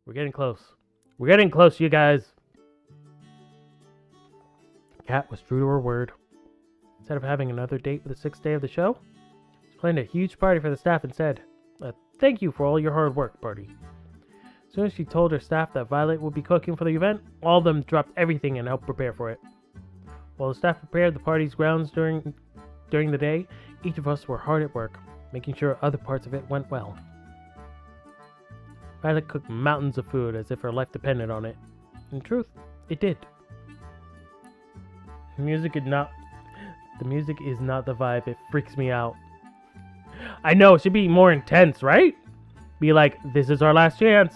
We're getting close. We're getting close, you guys. Kat was true to her word. Instead of having another date with the sixth day of the show, she planned a huge party for the staff instead. A thank you for all your hard work party. As soon as she told her staff that Violet would be cooking for the event, all of them dropped everything and helped prepare for it. While the staff prepared the party's grounds during the day, each of us were hard at work, making sure other parts of it went well. Violet cooked mountains of food as if her life depended on it. In truth, it did. The music is not the vibe. It freaks me out. I know, it should be more intense, right? Be like, this is our last chance.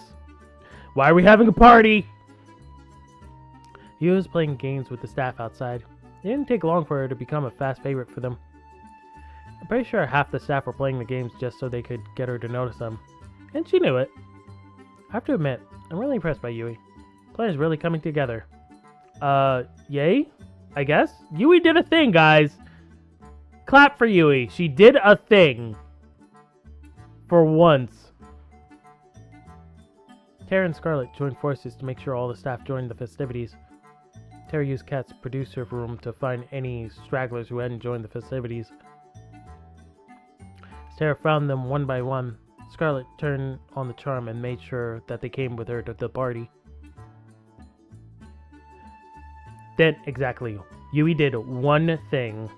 Why are we having a party? He was playing games with the staff outside. It didn't take long for her to become a fast favorite for them. I'm pretty sure half the staff were playing the games just so they could get her to notice them. And she knew it. I have to admit, I'm really impressed by Yui. The plan is really coming together. Yay? I guess? Yui did a thing, guys! Clap for Yui. She did a thing. For once. Tara and Scarlet joined forces to make sure all the staff joined the festivities. Tara used Kat's producer room to find any stragglers who hadn't joined the festivities. As Tara found them one by one, Scarlet turned on the charm and made sure that they came with her to the party. Then, exactly, Yui did one thing.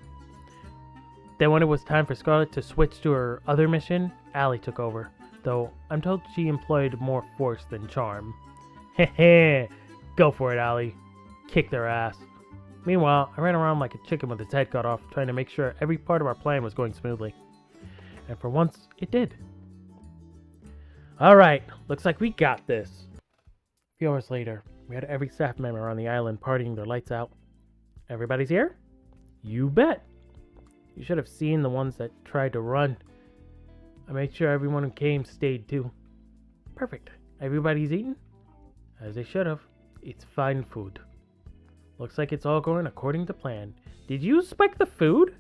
Then when it was time for Scarlet to switch to her other mission, Allie took over. Though, I'm told she employed more force than charm. Heh, go for it, Allie. Kick their ass. Meanwhile, I ran around like a chicken with its head cut off, trying to make sure every part of our plan was going smoothly. And for once, it did. Alright, looks like we got this. A few hours later, we had every staff member on the island partying their lights out. Everybody's here? You bet. You should have seen the ones that tried to run. I made sure everyone who came stayed too. Perfect. Everybody's eaten? As they should have. It's fine food. Looks like it's all going according to plan. Did you spike the food?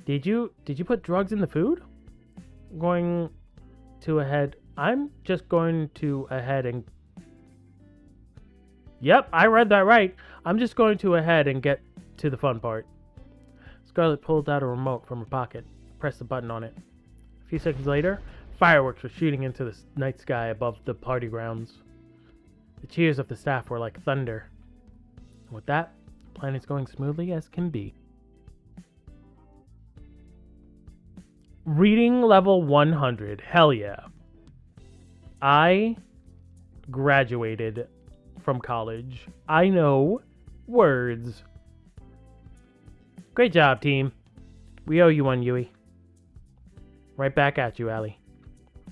Did you put drugs in the food? I'm just going to ahead and... Yep, I read that right. I'm just going to ahead and get to the fun part. Scarlet pulled out a remote from her pocket. Pressed the button on it. A few seconds later, fireworks were shooting into the night sky above the party grounds. The cheers of the staff were like thunder. And with that, the plan is going smoothly as can be. Reading level 100. Hell yeah. I graduated from college. I know words. Great job, team. We owe you one, Yui. Right back at you, Allie.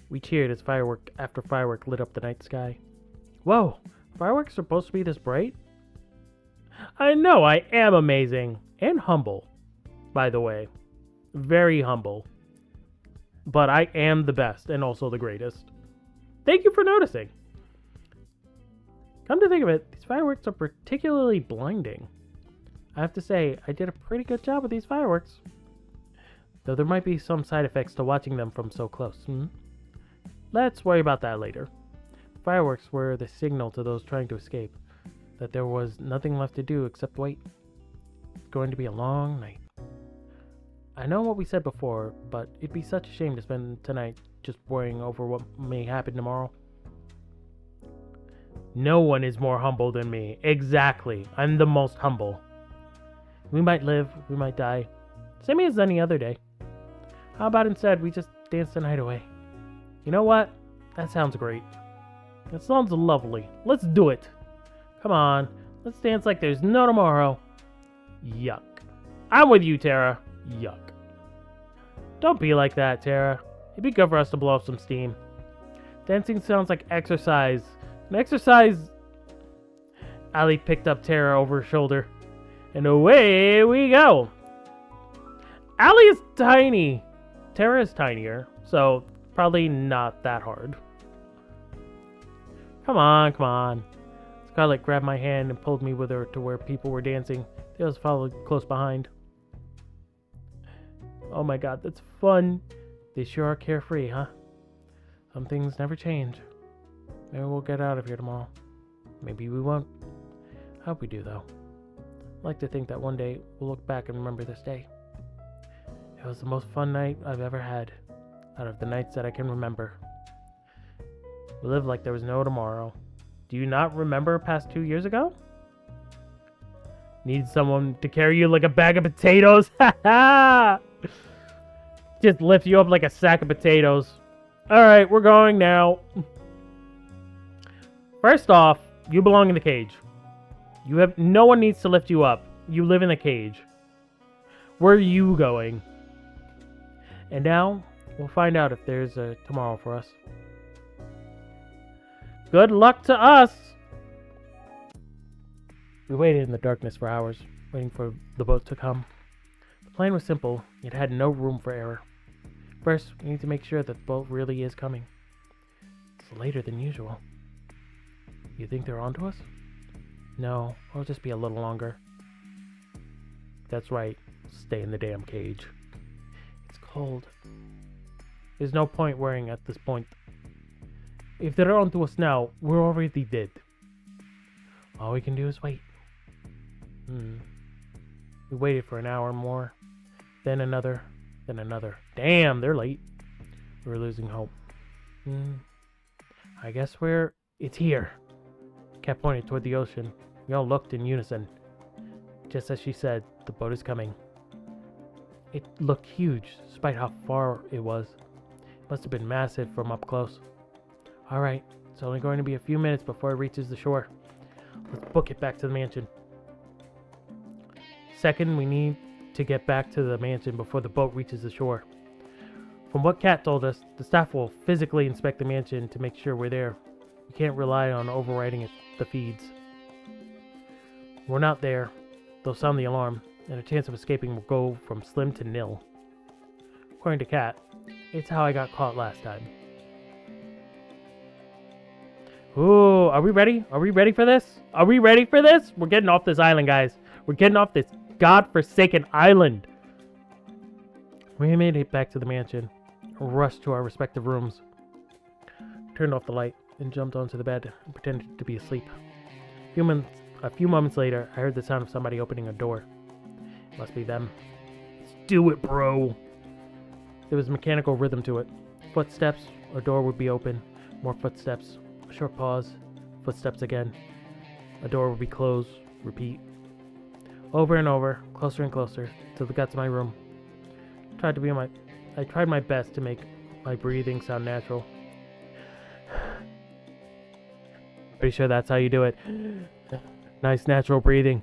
We cheered as firework after firework lit up the night sky. Whoa, fireworks are supposed to be this bright? I know, I am amazing. And humble, by the way. Very humble. But I am the best and also the greatest. Thank you for noticing. Come to think of it, these fireworks are particularly blinding. I have to say, I did a pretty good job with these fireworks. Though there might be some side effects to watching them from so close. Let's worry about that later. Fireworks were the signal to those trying to escape, that there was nothing left to do except wait. It's going to be a long night. I know what we said before, but it'd be such a shame to spend tonight just worrying over what may happen tomorrow. No one is more humble than me. Exactly. I'm the most humble. We might live, we might die. Same as any other day. How about instead we just dance the night away? You know what? That sounds great. That sounds lovely. Let's do it. Come on. Let's dance like there's no tomorrow. Yuck. I'm with you, Tara. Yuck. Don't be like that, Tara. It'd be good for us to blow off some steam. Dancing sounds like exercise. An exercise... Allie picked up Tara over her shoulder. And away we go. Allie is tiny. Tara is tinier, so probably not that hard. Come on, come on. Scarlet grabbed my hand and pulled me with her to where people were dancing. They just followed close behind. Oh my god, that's fun. They sure are carefree, huh? Some things never change. Maybe we'll get out of here tomorrow. Maybe we won't. I hope we do, though. I'd like to think that one day we'll look back and remember this day. It was the most fun night I've ever had, out of the nights that I can remember. We lived like there was no tomorrow. Do you not remember past 2 years ago? Need someone to carry you like a bag of potatoes? Ha ha! Just lift you up like a sack of potatoes. Alright, we're going now. First off, you belong in the cage. No one needs to lift you up. You live in the cage. Where are you going? And now, we'll find out if there's a tomorrow for us. Good luck to us! We waited in the darkness for hours, waiting for the boat to come. The plan was simple, it had no room for error. First, we need to make sure that the boat really is coming. It's later than usual. You think they're onto us? No, it'll just be a little longer. That's right, stay in the damn cage. It's cold. There's no point worrying at this point. If they're onto us now, we're already dead. All we can do is wait. We waited for an hour more, then another, then another. Damn, they're late. We're losing hope. I guess it's here. Cat pointed toward the ocean. We all looked in unison. Just as she said, the boat is coming. It looked huge, despite how far it was. It must have been massive from up close. Alright, it's only going to be a few minutes before it reaches the shore. Let's book it back to the mansion. Second, we need to get back to the mansion before the boat reaches the shore. From what Kat told us, the staff will physically inspect the mansion to make sure we're there. We can't rely on overriding the feeds. We're not there. They'll sound the alarm, and a chance of escaping will go from slim to nil. According to Kat, it's how I got caught last time. Ooh, are we ready? Are we ready for this? Are we ready for this? We're getting off this island, guys. We're getting off this godforsaken island. We made it back to the mansion, rushed to our respective rooms, turned off the light, and jumped onto the bed and pretended to be asleep. A few moments later, I heard the sound of somebody opening a door. It must be them. Let's do it, bro. There was a mechanical rhythm to it. Footsteps, a door would be open. More footsteps. A short pause. Footsteps again. A door would be closed. Repeat. Over and over, closer and closer, till we got to my room. I tried my best to make my breathing sound natural. Pretty sure that's how you do it. Nice natural breathing.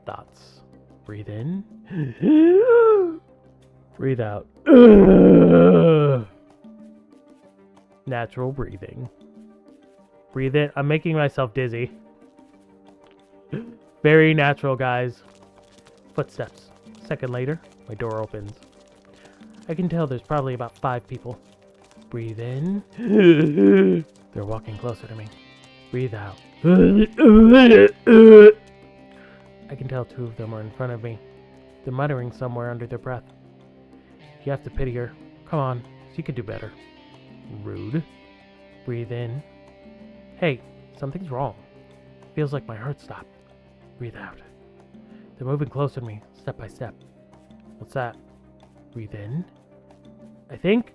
Thoughts. Breathe in. Breathe out. Natural breathing. Breathe in. I'm making myself dizzy. Very natural, guys. Footsteps. A second later, my door opens. I can tell there's probably about 5 people. Breathe in. They're walking closer to me. Breathe out. I can tell 2 of them are in front of me. They're muttering somewhere under their breath. You have to pity her. Come on, she could do better. Rude. Breathe in. Hey, something's wrong. Feels like my heart stopped. Breathe out. They're moving closer to me, step by step. What's that? Breathe in. I think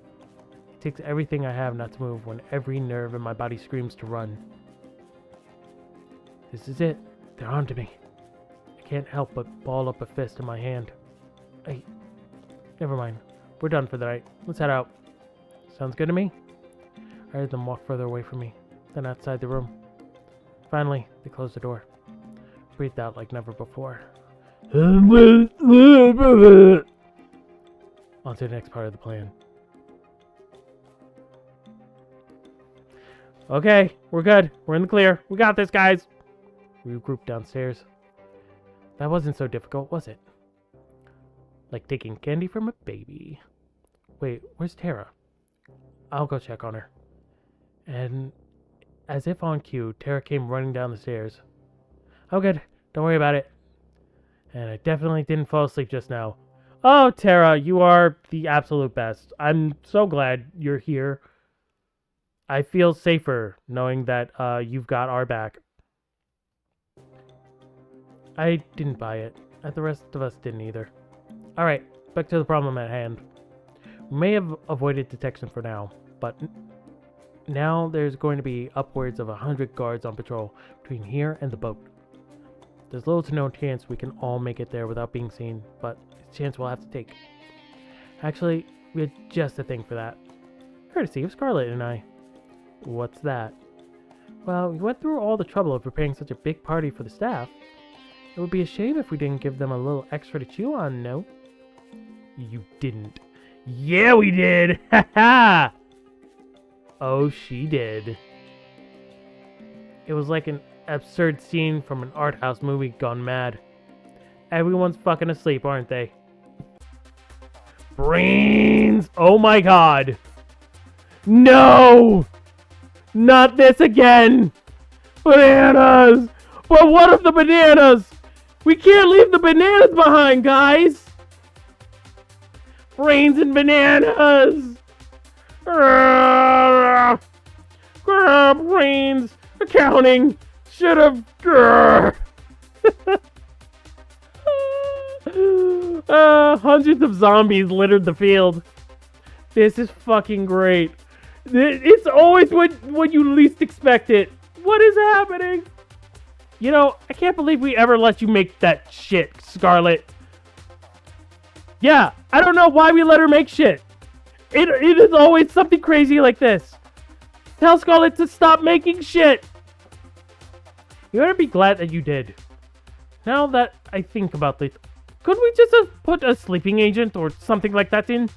it takes everything I have not to move when every nerve in my body screams to run. This is it. They're onto me. I can't help but ball up a fist in my hand. Never mind. We're done for the night. Let's head out. Sounds good to me? I heard them walk further away from me, then outside the room. Finally, they closed the door. Breathed out like never before. On to the next part of the plan. Okay, we're good. We're in the clear. We got this, guys. We regrouped downstairs. That wasn't so difficult, was it? Like taking candy from a baby. Wait, where's Tara? I'll go check on her. And as if on cue, Tara came running down the stairs. Oh, good. Don't worry about it. And I definitely didn't fall asleep just now. Oh, Tara, you are the absolute best. I'm so glad you're here. I feel safer knowing that you've got our back. I didn't buy it. The rest of us didn't either. Alright, back to the problem at hand. We may have avoided detection for now, but now there's going to be upwards of 100 guards on patrol between here and the boat. There's little to no chance we can all make it there without being seen, but it's a chance we'll have to take. Actually, we had just a thing for that. Courtesy of Scarlet and I. What's that? Well, we went through all the trouble of preparing such a big party for the staff. It would be a shame if we didn't give them a little extra to chew on, no? You didn't. Yeah, we did! Ha ha! Oh, she did. It was like an absurd scene from an art house movie gone mad. Everyone's fucking asleep, aren't they? Brains! Oh my god! No! Not this again! Bananas! But what of the bananas? We can't leave the bananas behind, guys! Brains and bananas! Brains! Accounting! Should've... hundreds of zombies littered the field. This is fucking great. It's always when you least expect it. What is happening? You know, I can't believe we ever let you make that shit, Scarlet. Yeah, I don't know why we let her make shit. It is always something crazy like this. Tell Scarlet to stop making shit. You better be glad that you did. Now that I think about this, could we just have put a sleeping agent or something like that in?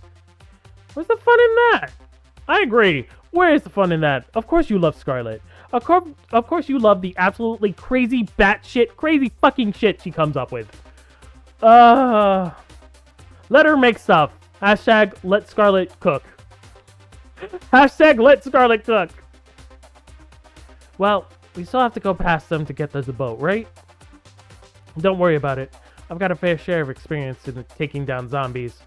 Where's the fun in that? I agree. Where is the fun in that? Of course you love Scarlet. Of course you love the absolutely crazy batshit, crazy fucking shit she comes up with. Let her make stuff. Hashtag let Scarlet cook. Hashtag let Scarlet cook. Well, we still have to go past them to get to the boat, right? Don't worry about it. I've got a fair share of experience in taking down zombies.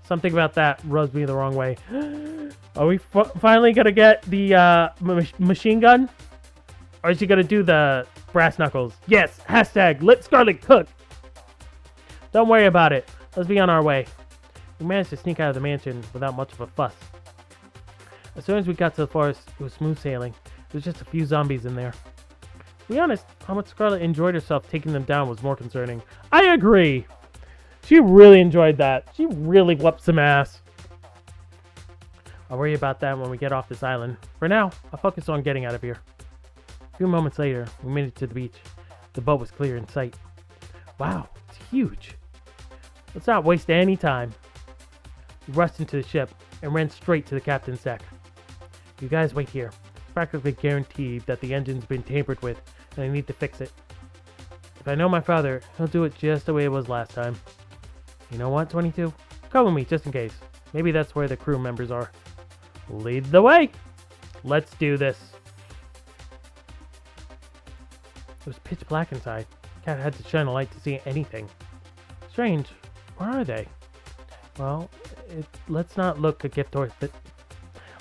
Something about that rubs me the wrong way. Are we finally gonna get the machine gun? Or is she gonna do the brass knuckles? Yes! Hashtag let Scarlet cook! Don't worry about it. Let's be on our way. We managed to sneak out of the mansion without much of a fuss. As soon as we got to the forest, it was smooth sailing. There was just a few zombies in there. To be honest, how much Scarlet enjoyed herself taking them down was more concerning. I agree! She really enjoyed that. She really whooped some ass. I'll worry about that when we get off this island. For now, I'll focus on getting out of here. A few moments later, we made it to the beach. The boat was clear in sight. Wow, it's huge. Let's not waste any time. We rushed into the ship and ran straight to the captain's deck. You guys wait here. It's practically guaranteed that the engine's been tampered with, and I need to fix it. If I know my father, he'll do it just the way it was last time. You know what, 22? Come with me, just in case. Maybe that's where the crew members are. Lead the way! Let's do this. It was pitch black inside. Cat had to shine a light to see anything. Strange. Where are they? Well, let's not look a gift horse.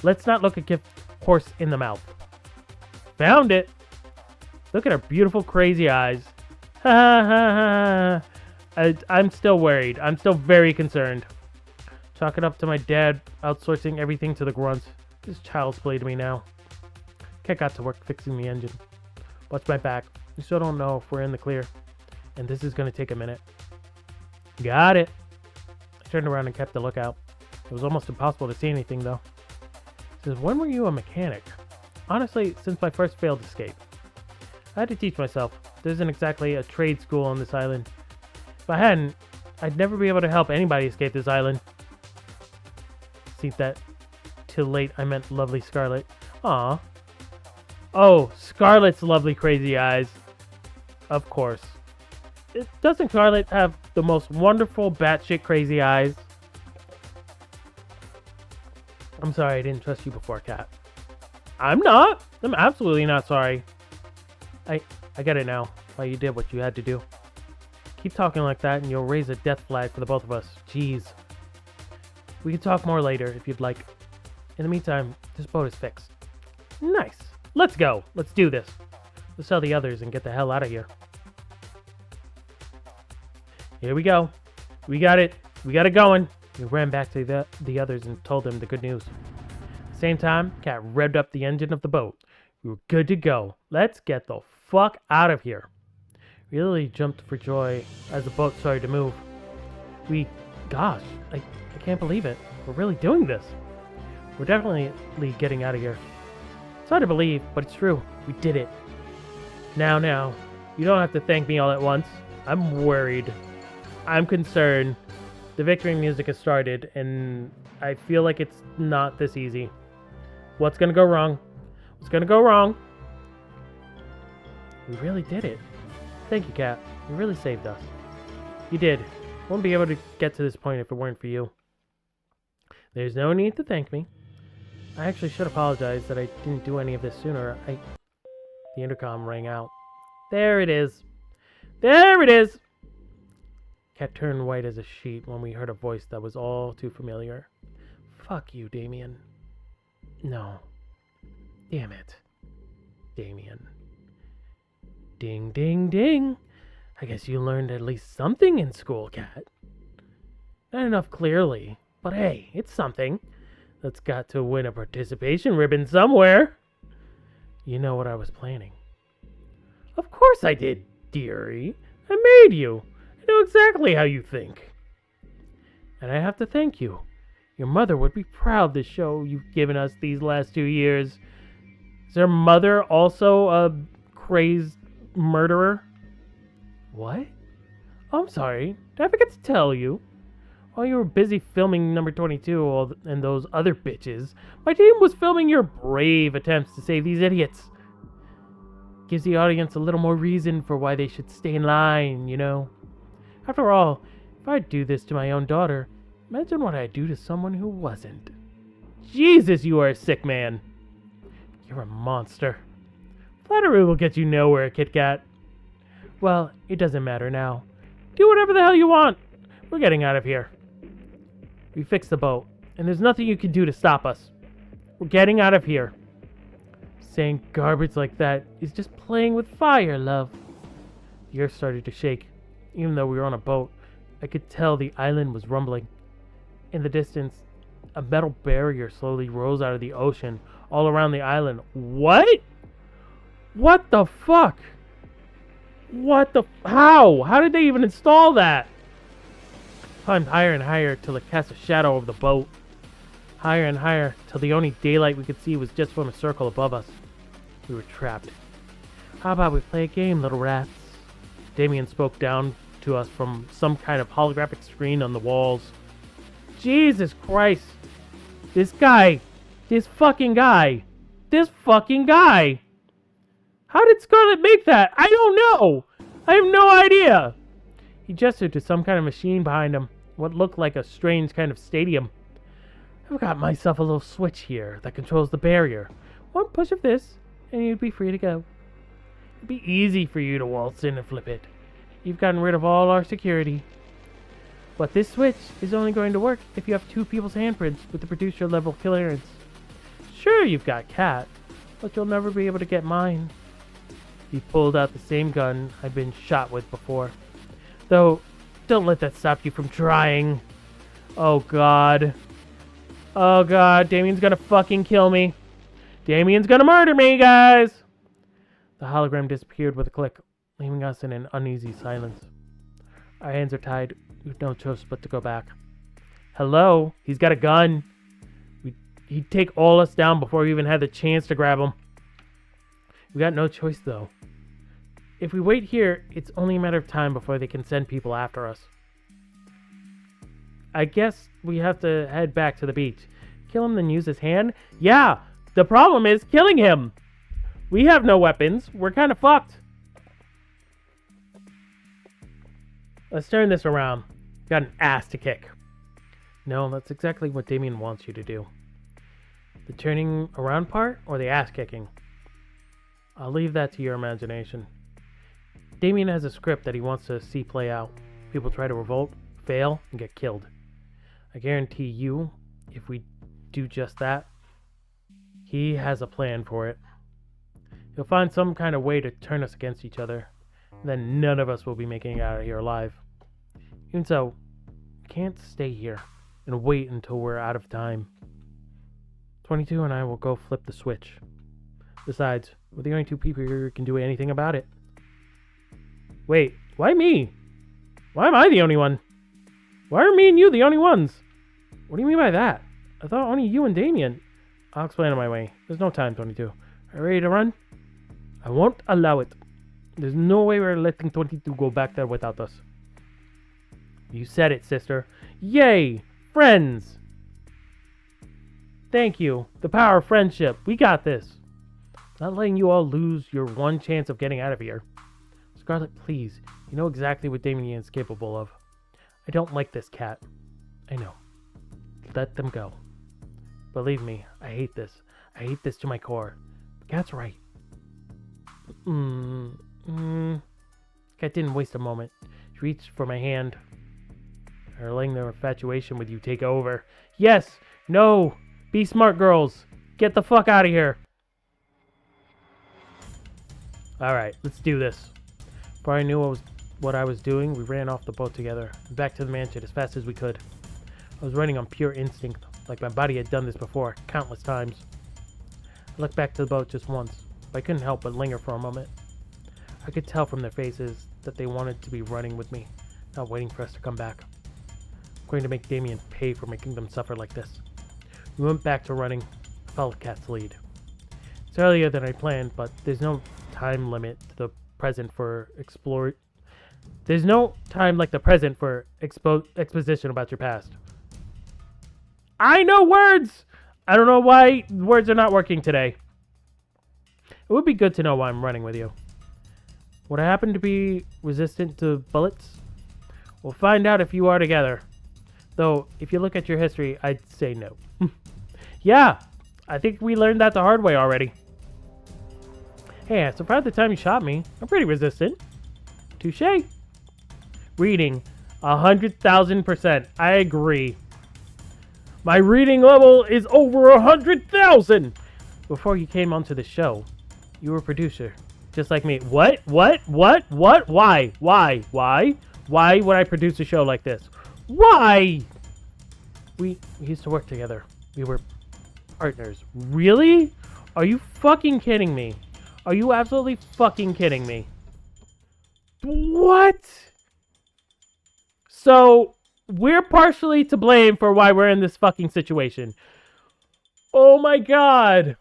Let's not look a gift horse in the mouth. Found it! Look at her beautiful, crazy eyes. Ha ha ha ha. I'm still worried. I'm still very concerned. Chalk it up to my dad outsourcing everything to the grunts. This child's play to me now. Cat got to work fixing the engine. Watch my back. We still don't know if we're in the clear. And this is going to take a minute. Got it. I turned around and kept a lookout. It was almost impossible to see anything, though. It says, when were you a mechanic? Honestly, since my first failed escape. I had to teach myself. There isn't exactly a trade school on this island. If I hadn't, I'd never be able to help anybody escape this island. See that? Too late, I meant lovely Scarlet. Aw. Oh, Scarlet's lovely crazy eyes. Of course. Doesn't Scarlet have the most wonderful batshit crazy eyes? I'm sorry I didn't trust you before, Cat. I'm not. I'm absolutely not sorry. I get it now. Why you did what you had to do. Keep talking like that and you'll raise a death flag for the both of us. Jeez. We can talk more later if you'd like. In the meantime, this boat is fixed. Nice. Let's go. Let's do this. Let's tell the others and get the hell out of here. Here we go. We got it. We got it going. We ran back to the others and told them the good news. At the same time, Cat revved up the engine of the boat. We were good to go. Let's get the fuck out of here. We really jumped for joy as the boat started to move. Gosh, I can't believe it. We're really doing this. We're definitely getting out of here. It's hard to believe, but it's true. We did it. Now, you don't have to thank me all at once. I'm worried. I'm concerned. The victory music has started, and I feel like it's not this easy. What's gonna go wrong? What's gonna go wrong? We really did it. Thank you, Cat. You really saved us. You did. Wouldn't be able to get to this point if it weren't for you. There's no need to thank me. I actually should apologize that I didn't do any of this sooner. The intercom rang out. There it is. There it is! Cat turned white as a sheet when we heard a voice that was all too familiar. Fuck you, Damien. No. Damn it. Damien. Ding, ding, ding. I guess you learned at least something in school, Cat. Not enough, clearly. But hey, it's something. That's got to win a participation ribbon somewhere. You know what I was planning. Of course I did, dearie. I made you. I know exactly how you think. And I have to thank you. Your mother would be proud to show you've given us these last 2 years. Is her mother also a crazed murderer? What? Oh, I'm sorry. Did I forget to tell you? While you were busy filming number 22 and those other bitches, my team was filming your brave attempts to save these idiots. Gives the audience a little more reason for why they should stay in line, you know? After all, if I'd do this to my own daughter, imagine what I'd do to someone who wasn't. Jesus, you are a sick man. You're a monster. Flattery will get you nowhere, Kit Kat. Well, it doesn't matter now. Do whatever the hell you want. We're getting out of here. We fixed the boat, and there's nothing you can do to stop us. We're getting out of here. Saying garbage like that is just playing with fire, love. The earth started to shake. Even though we were on a boat, I could tell the island was rumbling. In the distance, a metal barrier slowly rose out of the ocean all around the island. What? What the fuck? How? How did they even install that? Climbed higher and higher till it cast a shadow over the boat. Higher and higher till the only daylight we could see was just from a circle above us. We were trapped. How about we play a game, little rats? Damien spoke down to us from some kind of holographic screen on the walls. Jesus Christ. This fucking guy. How did Scarlet make that? I don't know. I have no idea. He gestured to some kind of machine behind him, what looked like a strange kind of stadium. I've got myself a little switch here that controls the barrier. One push of this, and you'd be free to go. It'd be easy for you to waltz in and flip it. You've gotten rid of all our security. But this switch is only going to work if you have 2 people's handprints with the producer level clearance. Sure, you've got Cat, but you'll never be able to get mine. He pulled out the same gun I'd been shot with before. Though, don't let that stop you from trying. Oh god. Oh god, Damien's gonna fucking kill me. Damien's gonna murder me, guys! The hologram disappeared with a click, leaving us in an uneasy silence. Our hands are tied. We've no choice but to go back. Hello? He's got a gun. He'd take all us down before we even had the chance to grab him. We got no choice, though. If we wait here, it's only a matter of time before they can send people after us. I guess we have to head back to the beach. Kill him, then use his hand? Yeah! The problem is killing him! We have no weapons. We're kind of fucked. Let's turn this around. Got an ass to kick. No, that's exactly what Damien wants you to do. The turning around part or the ass kicking? I'll leave that to your imagination. Damien has a script that he wants to see play out. People try to revolt, fail, and get killed. I guarantee you, if we do just that, He has a plan for it. He'll find some kind of way to turn us against each other. Then none of us will be making it out of here alive. Even so, we can't stay here and wait until we're out of time. 22 and I will go flip the switch. Besides, we're the only two people here who can do anything about it. Wait, why me? Why am I the only one? Why are me and you the only ones? What do you mean by that? I thought only you and Damien. I'll explain on my way. There's no time, 22. Are you ready to run? I won't allow it. There's no way we're letting 22 go back there without us. You said it, sister. Yay! Friends! Thank you. The power of friendship. We got this. Not letting you all lose your one chance of getting out of here. Scarlet, please. You know exactly what Damien is capable of. I don't like this cat. I know. Let them go. Believe me, I hate this. I hate this to my core. The cat's right. Cat didn't waste a moment. She reached for my hand. Her letting their infatuation with you take over. Yes! No! Be smart, girls! Get the fuck out of here! Alright, let's do this. Before I knew what I was doing, we ran off the boat together, and back to the mansion as fast as we could. I was running on pure instinct, like my body had done this before, countless times. I looked back to the boat just once, but I couldn't help but linger for a moment. I could tell from their faces that they wanted to be running with me, not waiting for us to come back. I'm going to make Damien pay for making them suffer like this. We went back to running, followed Cat's lead. It's earlier than I planned, but there's no time limit to the present for explore. There's no time like the present for exposition about your past. I know words! I don't know why words are not working today. It would be good to know why I'm running with you. Would I happen to be resistant to bullets? We'll find out if you are together. Though, if you look at your history, I'd say no. Yeah, I think we learned that the hard way already. Hey, so far the time you shot me, I'm pretty resistant. Touché. Reading, 100,000%. I agree. My reading level is over 100,000! Before you came onto the show, you were a producer, just like me. What? What? Why? Why would I produce a show like this? Why? We used to work together. We were partners. Really? Are you fucking kidding me? Are you absolutely fucking kidding me? What? So, we're partially to blame for why we're in this fucking situation. Oh my god.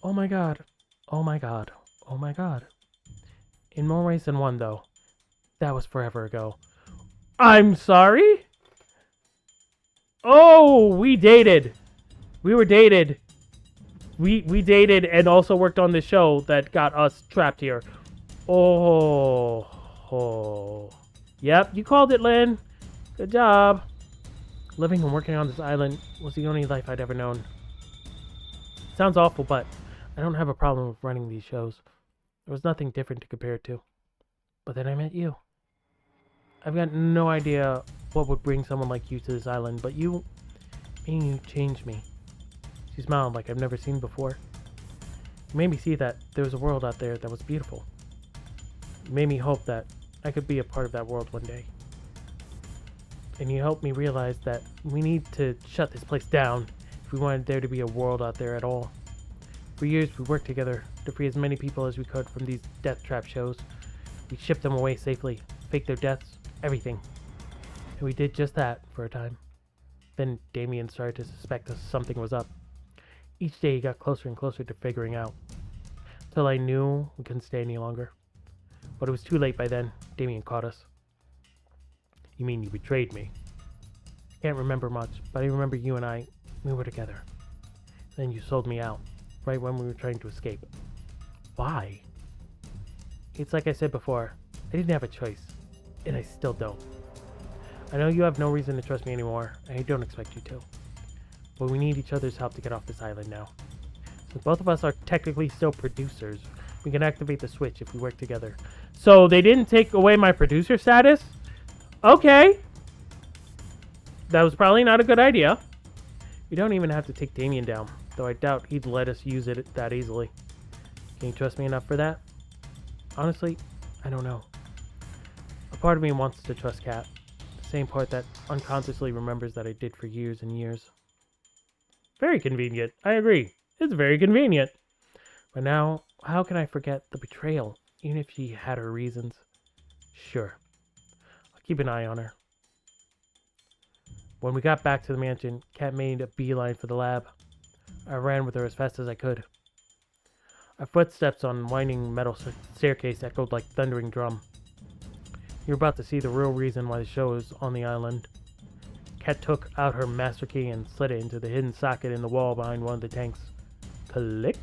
Oh my god. Oh my god. Oh my god. In more ways than one, though. That was forever ago. I'm sorry? Oh, we dated. We were dated. We dated and also worked on the show that got us trapped here. Oh. Yep, you called it, Lynn. Good job. Living and working on this island was the only life I'd ever known. Sounds awful, but I don't have a problem with running these shows. There was nothing different to compare it to. But then I met you. I've got no idea what would bring someone like you to this island, but you changed me. She smiled like I've never seen before. You made me see that there was a world out there that was beautiful. You made me hope that I could be a part of that world one day. And you helped me realize that we need to shut this place down if we wanted there to be a world out there at all. For years, we worked together to free as many people as we could from these death trap shows. We shipped them away safely, faked their deaths, everything. And we did just that for a time. Then Damien started to suspect that something was up. Each day he got closer and closer to figuring out. Till I knew we couldn't stay any longer. But it was too late by then. Damien caught us. You mean you betrayed me? I can't remember much, but I remember you and we were together. Then you sold me out, right when we were trying to escape. Why? It's like I said before, I didn't have a choice, and I still don't. I know you have no reason to trust me anymore, and I don't expect you to. But we need each other's help to get off this island now. Since both of us are technically still producers, we can activate the switch if we work together. So they didn't take away my producer status? Okay. That was probably not a good idea. We don't even have to take Damien down, though I doubt he'd let us use it that easily. Can you trust me enough for that? Honestly, I don't know. A part of me wants to trust Kat. The same part that unconsciously remembers that I did for years and years. Very convenient. I agree. It's very convenient. But now, how can I forget the betrayal, even if she had her reasons? Sure. I'll keep an eye on her. When we got back to the mansion, Kat made a beeline for the lab. I ran with her as fast as I could. Our footsteps on winding metal staircase echoed like thundering drum. You're about to see the real reason why the show is on the island. Kat took out her master key and slid it into the hidden socket in the wall behind one of the tanks. Click.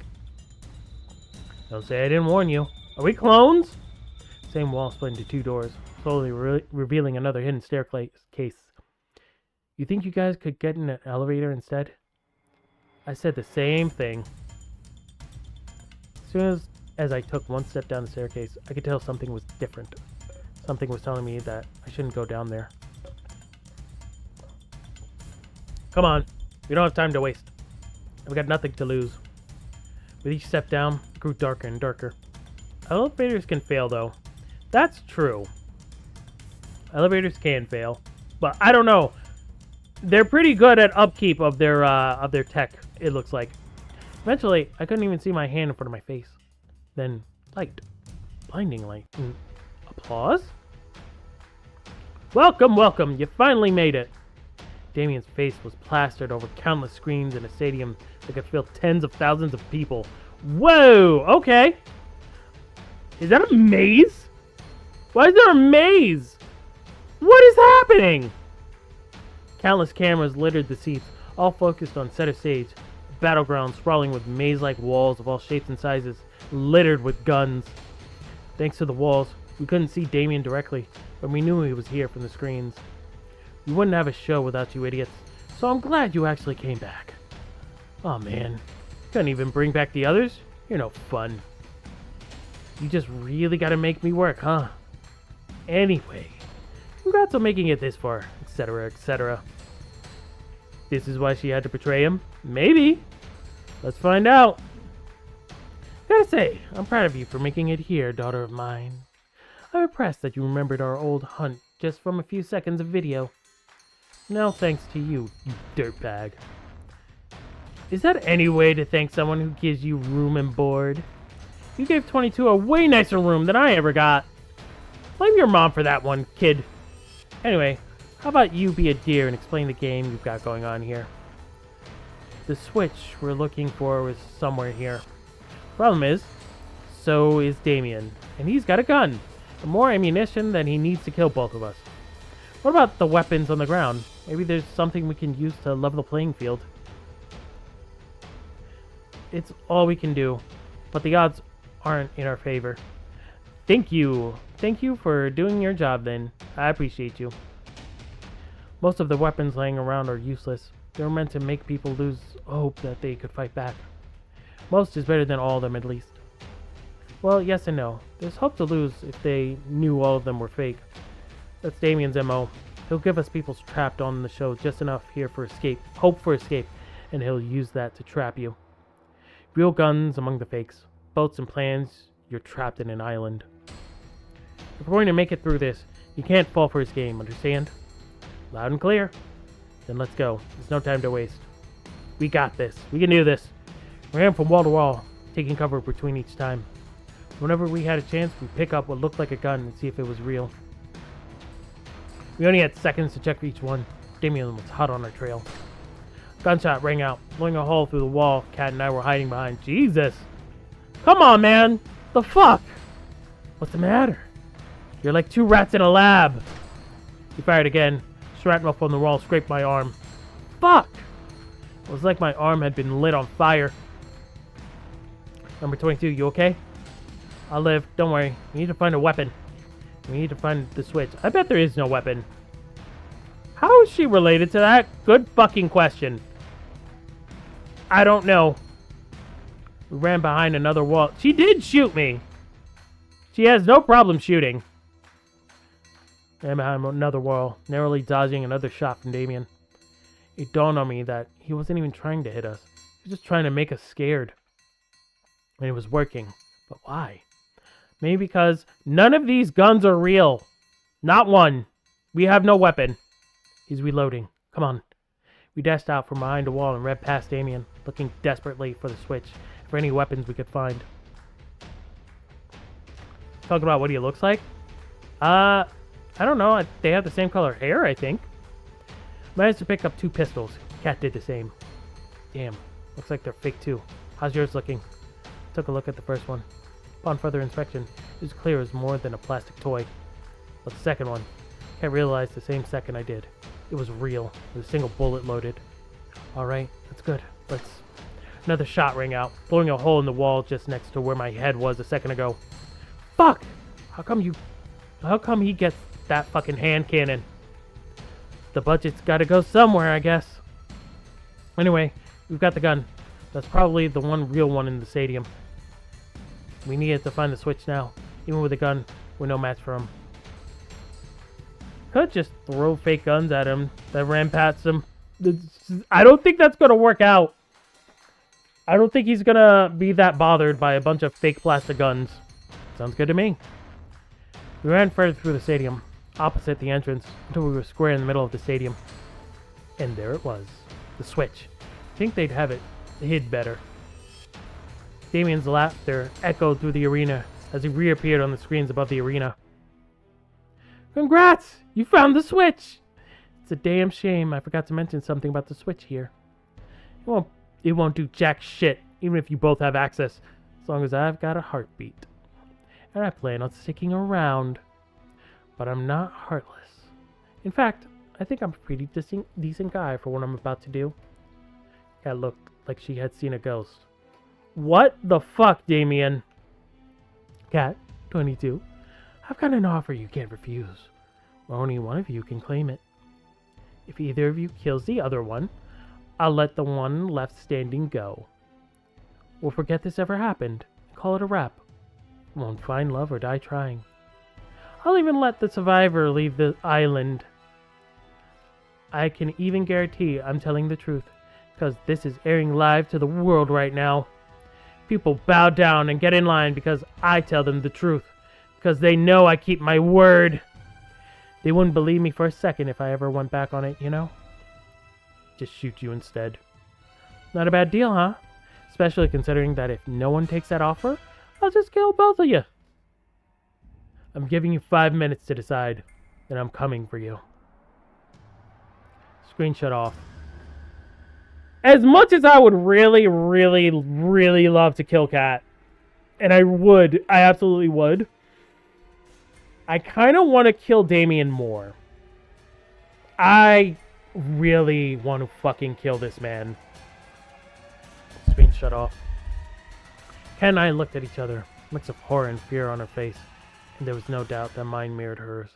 Don't say I didn't warn you. Are we clones? Same wall split into two doors, slowly revealing another hidden staircase. You think you guys could get in an elevator instead? I said the same thing. As soon as I took one step down the staircase, I could tell something was different. Something was telling me that I shouldn't go down there. Come on, we don't have time to waste. I've got nothing to lose. With each step down, it grew darker and darker. Elevators can fail, though. That's true. Elevators can fail, but I don't know. They're pretty good at upkeep of their tech, it looks like. Eventually, I couldn't even see my hand in front of my face. Then, light. Blinding light. Applause? Welcome, welcome. You finally made it. Damien's face was plastered over countless screens in a stadium that could fill tens of thousands of people. Whoa! Okay. Is that a maze? Why is there a maze? What is happening? Countless cameras littered the seats, all focused on center stage. The battleground sprawling with maze-like walls of all shapes and sizes, littered with guns. Thanks to the walls, we couldn't see Damien directly, but we knew he was here from the screens. We wouldn't have a show without you idiots, so I'm glad you actually came back. Aw, man. Couldn't even bring back the others? You're no fun. You just really gotta make me work, huh? Anyway, congrats on making it this far, etc., etc. This is why she had to betray him? Maybe. Let's find out. Gotta say, I'm proud of you for making it here, daughter of mine. I'm impressed that you remembered our old hunt just from a few seconds of video. Now thanks to you, you dirtbag. Is that any way to thank someone who gives you room and board? You gave 22 a way nicer room than I ever got. Blame your mom for that one, kid. Anyway, how about you be a dear and explain the game you've got going on here? The switch we're looking for was somewhere here. Problem is, so is Damien, and he's got a gun. And more ammunition than he needs to kill both of us. What about the weapons on the ground? Maybe there's something we can use to level the playing field. It's all we can do, but the odds aren't in our favor. Thank you. Thank you for doing your job then. I appreciate you. Most of the weapons laying around are useless. They were meant to make people lose hope that they could fight back. Most is better than all of them, at least. Well, yes and no. There's hope to lose if they knew all of them were fake. That's Damien's MO. He'll give us people trapped on the show just enough here for escape, hope for escape, and he'll use that to trap you. Real guns among the fakes. Boats and plans, you're trapped in an island. If we're going to make it through this, you can't fall for his game, understand? Loud and clear. Then let's go. There's no time to waste. We got this. We can do this. We ran from wall to wall, taking cover between each time. Whenever we had a chance, we'd pick up what looked like a gun and see if it was real. We only had seconds to check each one. Damien was hot on our trail. Gunshot rang out, blowing a hole through the wall Kat and I were hiding behind. Jesus! Come on, man! The fuck? What's the matter? You're like two rats in a lab. He fired again. Shrapnel from the wall scraped my arm. Fuck! It was like my arm had been lit on fire. Number 22, you okay? I'll live. Don't worry. We need to find a weapon. We need to find the switch. I bet there is no weapon. How is she related to that? Good fucking question. I don't know. We ran behind another wall. She did shoot me. She has no problem shooting. Ran behind another wall, narrowly dodging another shot from Damien. It dawned on me that he wasn't even trying to hit us. He was just trying to make us scared. And it was working. But why? Maybe because none of these guns are real. Not one. We have no weapon. He's reloading. Come on. We dashed out from behind a wall and read past Damien, looking desperately for the switch, for any weapons we could find. Talking about what he looks like? I don't know. They have the same color hair, I think. Managed to pick up 2 pistols. Cat did the same. Damn. Looks like they're fake too. How's yours looking? Took a look at the first one. Upon further inspection, it was clear it was more than a plastic toy. But the second one, Cat realized the same second I did. It was real, with a single bullet loaded. Alright, that's good. Let's... Another shot rang out, blowing a hole in the wall just next to where my head was a second ago. Fuck! How come he gets that fucking hand cannon? The budget's gotta go somewhere, I guess. Anyway, we've got the gun. That's probably the one real one in the stadium. We needed to find the switch now. Even with a gun, we're no match for him. Could just throw fake guns at him that ran past him. I don't think that's gonna work out. I don't think he's gonna be that bothered by a bunch of fake plastic guns. Sounds good to me. We ran further through the stadium, opposite the entrance, until we were square in the middle of the stadium. And there it was. The switch. I think they'd have it hid better. Damien's laughter echoed through the arena as he reappeared on the screens above the arena. Congrats! You found the switch! It's a damn shame I forgot to mention something about the switch here. It won't do jack shit, even if you both have access, as long as I've got a heartbeat. And I plan on sticking around. But I'm not heartless. In fact, I think I'm a pretty decent guy for what I'm about to do. Cat looked like she had seen a ghost. What the fuck, Damien? Cat, 22. I've got an offer you can't refuse. Only one of you can claim it. If either of you kills the other one, I'll let the one left standing go. We'll forget this ever happened and call it a wrap. Won't find love or die trying. I'll even let the survivor leave the island. I can even guarantee I'm telling the truth, because this is airing live to the world right now. People bow down and get in line because I tell them the truth, because they know I keep my word. They wouldn't believe me for a second if I ever went back on it, you know? Just shoot you instead. Not a bad deal, huh? Especially considering that if no one takes that offer, I'll just kill both of you. I'm giving you 5 minutes to decide, then I'm coming for you. Screen shut off. As much as I would really, really, really love to kill Cat, and I absolutely would, I kind of want to kill Damien more. I really want to fucking kill this man. Screen shut off. Cat and I looked at each other, a mix of horror and fear on her face, and there was no doubt that mine mirrored hers.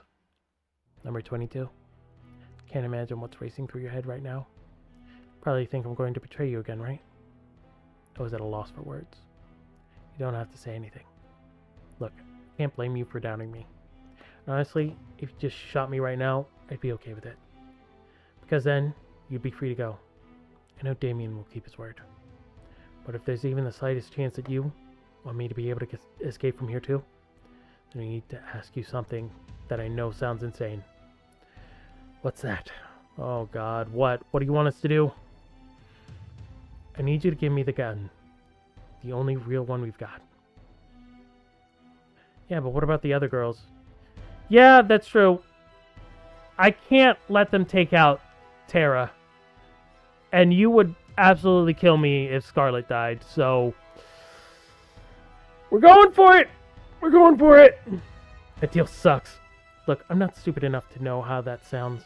Number 22. Can't imagine what's racing through your head right now. Probably think I'm going to betray you again, right? I was at a loss for words. You don't have to say anything. Look, I can't blame you for doubting me. And honestly, if you just shot me right now, I'd be okay with it. Because then, you'd be free to go. I know Damien will keep his word. But if there's even the slightest chance that you want me to be able to escape from here too, then I need to ask you something that I know sounds insane. What's that? Oh God, what? What do you want us to do? I need you to give me the gun. The only real one we've got. Yeah, but what about the other girls? Yeah, that's true. I can't let them take out Tara. And you would absolutely kill me if Scarlet died, so... We're going for it! We're going for it! That deal sucks. Look, I'm not stupid enough to know how that sounds.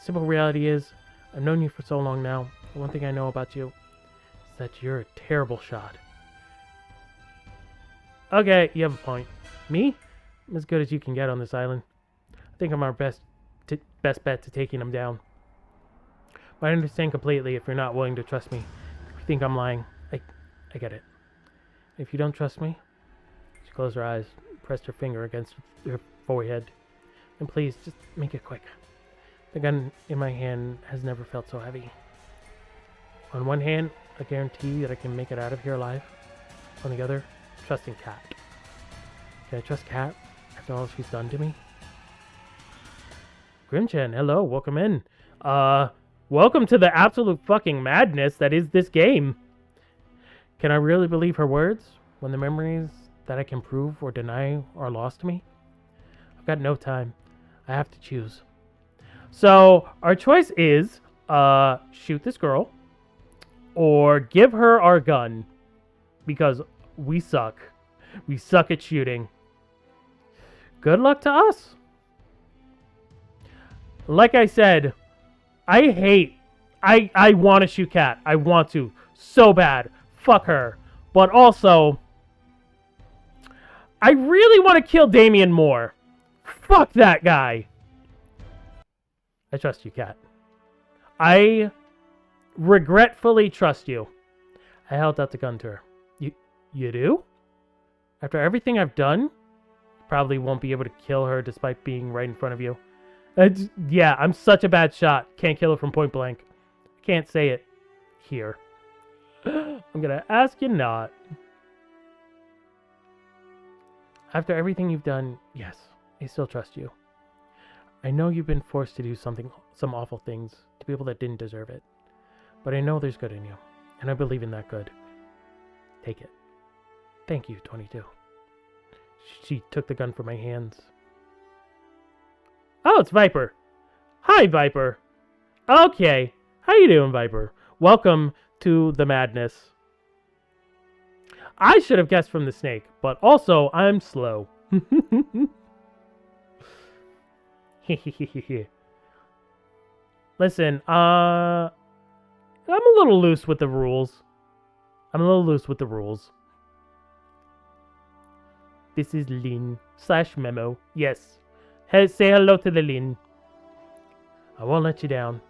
Simple reality is, I've known you for so long now. The one thing I know about you is that you're a terrible shot. Okay, you have a point. Me? I'm as good as you can get on this island. I think I'm our best bet to taking him down. But I understand completely if you're not willing to trust me. If you think I'm lying, I get it. If you don't trust me, she closed her eyes, pressed her finger against her forehead. And please, just make it quick. The gun in my hand has never felt so heavy. On one hand, I guarantee that I can make it out of here alive. On the other, trusting Kat. Can I trust Kat after all she's done to me? Grimchan, hello, welcome in. Welcome to the absolute fucking madness that is this game. Can I really believe her words when the memories that I can prove or deny are lost to me? I've got no time. I have to choose. So, our choice is, shoot this girl, or give her our gun, because we suck. We suck at shooting. Good luck to us. Like I said, I want to shoot Kat. I want to so bad. Fuck her. But also, I really want to kill Damien more. Fuck that guy. I trust you, Kat. I regretfully trust you. I held out the gun to her. You do? After everything I've done, you probably won't be able to kill her despite being right in front of you. Yeah, I'm such a bad shot. Can't kill her from point blank. Can't say it here. I'm gonna ask you not. After everything you've done, yes, I still trust you. I know you've been forced to do some awful things to people that didn't deserve it. But I know there's good in you, and I believe in that good. Take it. Thank you, 22. She took the gun from my hands. Oh, it's Viper. Hi, Viper. Okay. How you doing, Viper? Welcome to the madness. I should have guessed from the snake, but also I'm slow. Listen, I'm a little loose with the rules. This is Lynn / Memo. Yes. Hey, say hello to the Lynn. I won't let you down.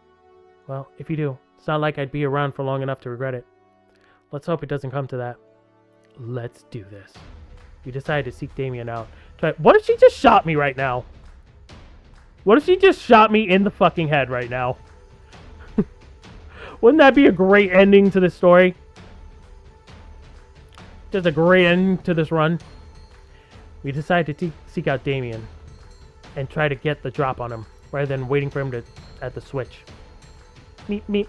Well, if you do, it's not like I'd be around for long enough to regret it. Let's hope it doesn't come to that. Let's do this. We decided to seek Damien out. What if she just shot me right now? What if she just shot me in the fucking head right now? Wouldn't that be a great ending to this story? Just a great ending to this run. We decided to seek out Damien and try to get the drop on him rather than waiting for him to at the switch. Meep.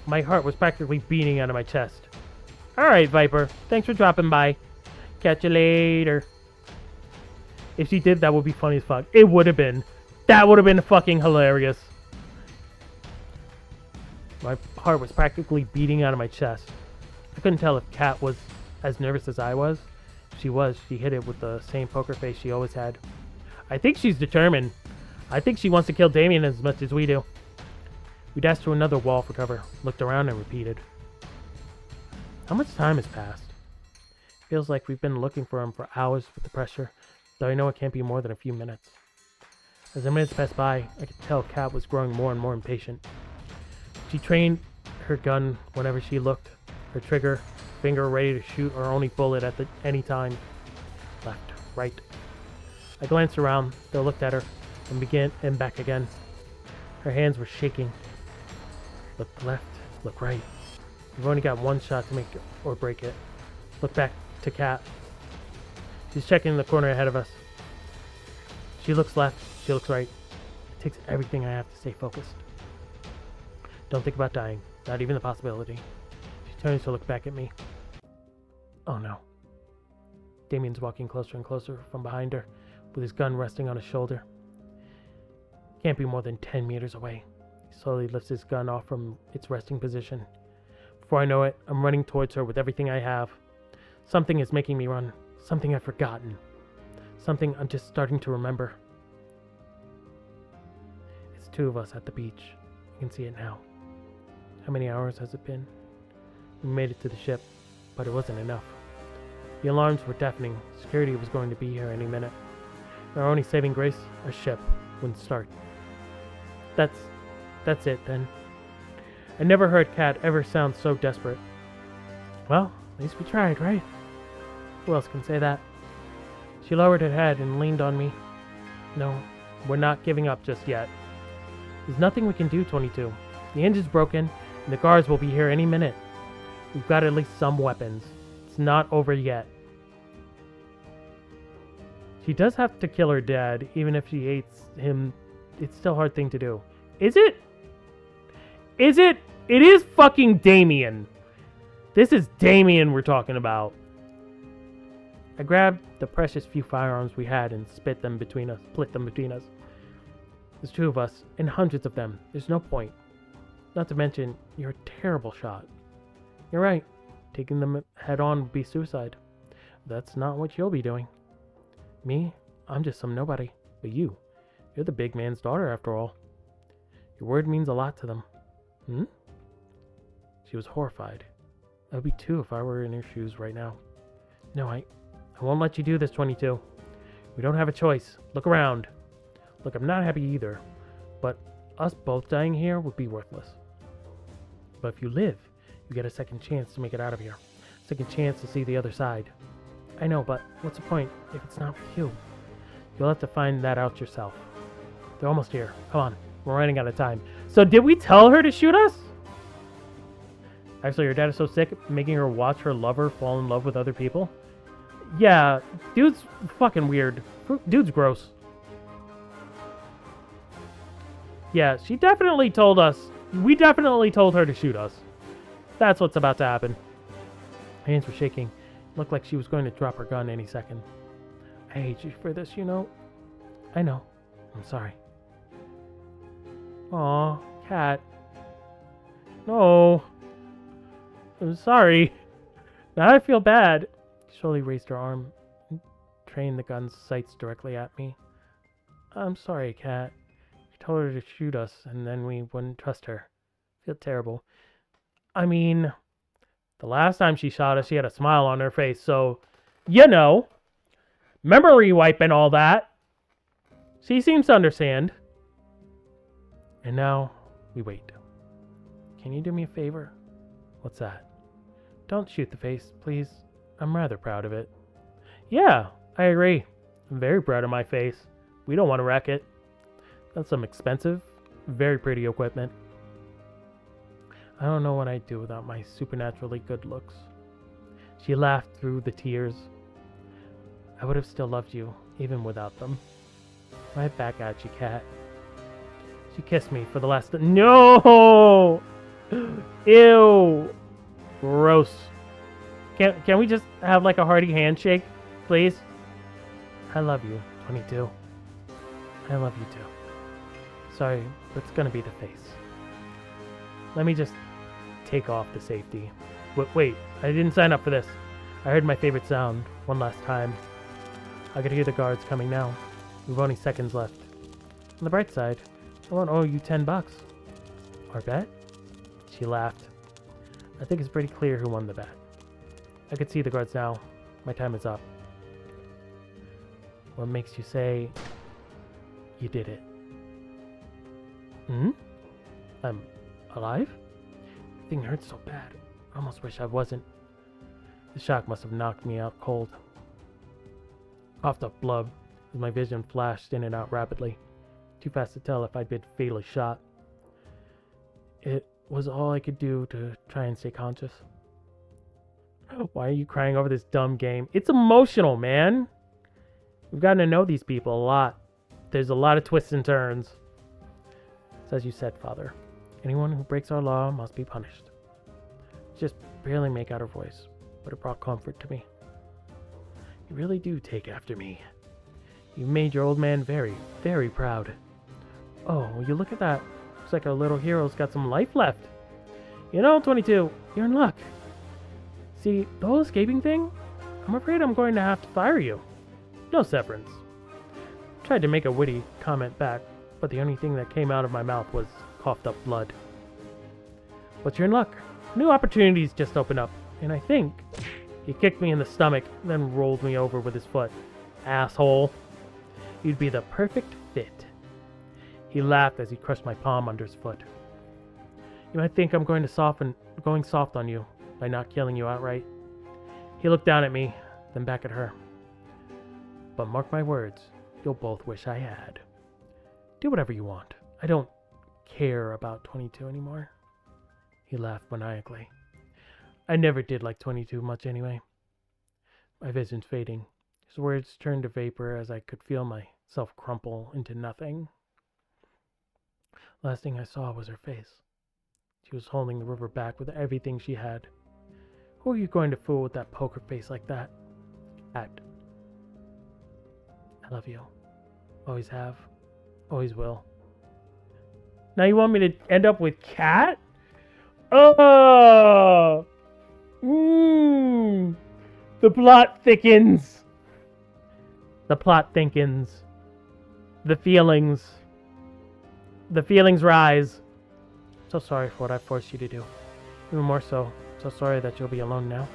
My heart was practically beating out of my chest. Alright, Viper. Thanks for dropping by. Catch you later. If she did, that would be funny as fuck. It would have been. That would have been fucking hilarious. My heart was practically beating out of my chest. I couldn't tell if Kat was as nervous as I was. If she was, she hit it with the same poker face she always had. I think she's determined. I think she wants to kill Damien as much as we do. We dashed to another wall for cover, looked around and repeated. How much time has passed? Feels like we've been looking for him for hours with the pressure, though I know it can't be more than a few minutes. As the minutes passed by, I could tell Kat was growing more and more impatient. She trained her gun whenever she looked, her trigger, finger ready to shoot her only bullet at any time. Left, right. I glanced around, then looked at her, and back again. Her hands were shaking. Look left, look right. We've only got one shot to make it or break it. Look back to Kat. She's checking the corner ahead of us. She looks left, she looks right. It takes everything I have to stay focused. Don't think about dying, not even the possibility. She turns to look back at me. Oh no. Damien's walking closer and closer from behind her, with his gun resting on his shoulder. Can't be more than 10 meters away. He slowly lifts his gun off from its resting position. Before I know it, I'm running towards her with everything I have. Something is making me run. Something I've forgotten. Something I'm just starting to remember. It's two of us at the beach. I can see it now. How many hours has it been? We made it to the ship, but it wasn't enough. The alarms were deafening. Security was going to be here any minute. Our only saving grace, our ship, wouldn't start. That's it then. I never heard Kat ever sound so desperate. Well, at least we tried, right? Who else can say that? She lowered her head and leaned on me. No, we're not giving up just yet. There's nothing we can do, 22. The engine's broken, and the guards will be here any minute. We've got at least some weapons. It's not over yet. She does have to kill her dad, even if she hates him. It's still a hard thing to do. Is it? Is it? It is fucking Damien. This is Damien we're talking about. I grabbed the precious few firearms we had and split them between us. There's 2 of us, and hundreds of them. There's no point. Not to mention, you're a terrible shot. You're right. Taking them head on would be suicide. That's not what you'll be doing. Me? I'm just some nobody. But you're the big man's daughter after all. Your word means a lot to them. Hmm? She was horrified. I would be too if I were in her shoes right now. No, I won't let you do this, 22. We don't have a choice. Look around. Look, I'm not happy either. But us both dying here would be worthless. But if you live, you get a second chance to make it out of here. Second chance to see the other side. I know, but what's the point if it's not with you? You'll have to find that out yourself. They're almost here. Come on. We're running out of time. So did we tell her to shoot us? Actually, her dad is so sick, making her watch her lover fall in love with other people. Yeah, dude's fucking weird. Dude's gross. Yeah, she definitely told us. We definitely told her to shoot us. That's what's about to happen. Her hands were shaking. It looked like she was going to drop her gun any second. I hate you for this, you know. I know. I'm sorry. Aw, Cat. No. I'm sorry. Now I feel bad. She slowly raised her arm and trained the gun's sights directly at me. I'm sorry, Cat. You told her to shoot us, and then we wouldn't trust her. I feel terrible. I mean, the last time she shot us, she had a smile on her face, so, you know, memory wipe and all that. She seems to understand. And now, we wait. Can you do me a favor? What's that? Don't shoot the face, please. I'm rather proud of it. Yeah, I agree. I'm very proud of my face. We don't want to wreck it. That's some expensive, very pretty equipment. I don't know what I'd do without my supernaturally good looks. She laughed through the tears. I would have still loved you, even without them. Right back at you, Cat. She kissed me for the last... No! Ew! Gross. Can we just have like a hearty handshake, please? I love you, 22. I love you too. Sorry, but it's gonna be the face. Let me just take off the safety. Wait, I didn't sign up for this. I heard my favorite sound one last time. I could hear the guards coming now. We've only seconds left. On the bright side, I won't owe you $10. Our bet? She laughed. I think it's pretty clear who won the bet. I could see the guards now. My time is up. What makes you say you did it? I'm alive? Everything hurts so bad. I almost wish I wasn't. The shock must have knocked me out cold. Coughed up blood as my vision flashed in and out rapidly. Too fast to tell if I'd been fatally shot. It was all I could do to try and stay conscious. Why are you crying over this dumb game? It's emotional, man. We've gotten to know these people a lot. There's a lot of twists and turns. It's as you said, Father. Anyone who breaks our law must be punished. Just barely make out her voice, but it brought comfort to me. You really do take after me. You made your old man very, very proud. Oh, will you look at that? Looks like our little hero's got some life left. You know, 22, you're in luck. See, the whole escaping thing? I'm afraid I'm going to have to fire you. No severance. Tried to make a witty comment back, but the only thing that came out of my mouth was coughed up blood. But you're in luck. New opportunities just opened up, and I think he kicked me in the stomach, then rolled me over with his foot. Asshole. You'd be the perfect fit. He laughed as he crushed my palm under his foot. You might think I'm going soft on you by not killing you outright. He looked down at me, then back at her. But mark my words, you'll both wish I had. Do whatever you want. I don't care about 22 anymore. He laughed maniacally. I never did like 22 much anyway. My vision's fading. His words turned to vapor as I could feel myself crumple into nothing. Last thing I saw was her face. She was holding the river back with everything she had. Who are you going to fool with that poker face like that? Cat. I love you. Always have. Always will. Now you want me to end up with Cat? Oh! The plot thickens. The plot thickens. The feelings rise. So sorry for what I forced you to do. Even more so sorry that you'll be alone now.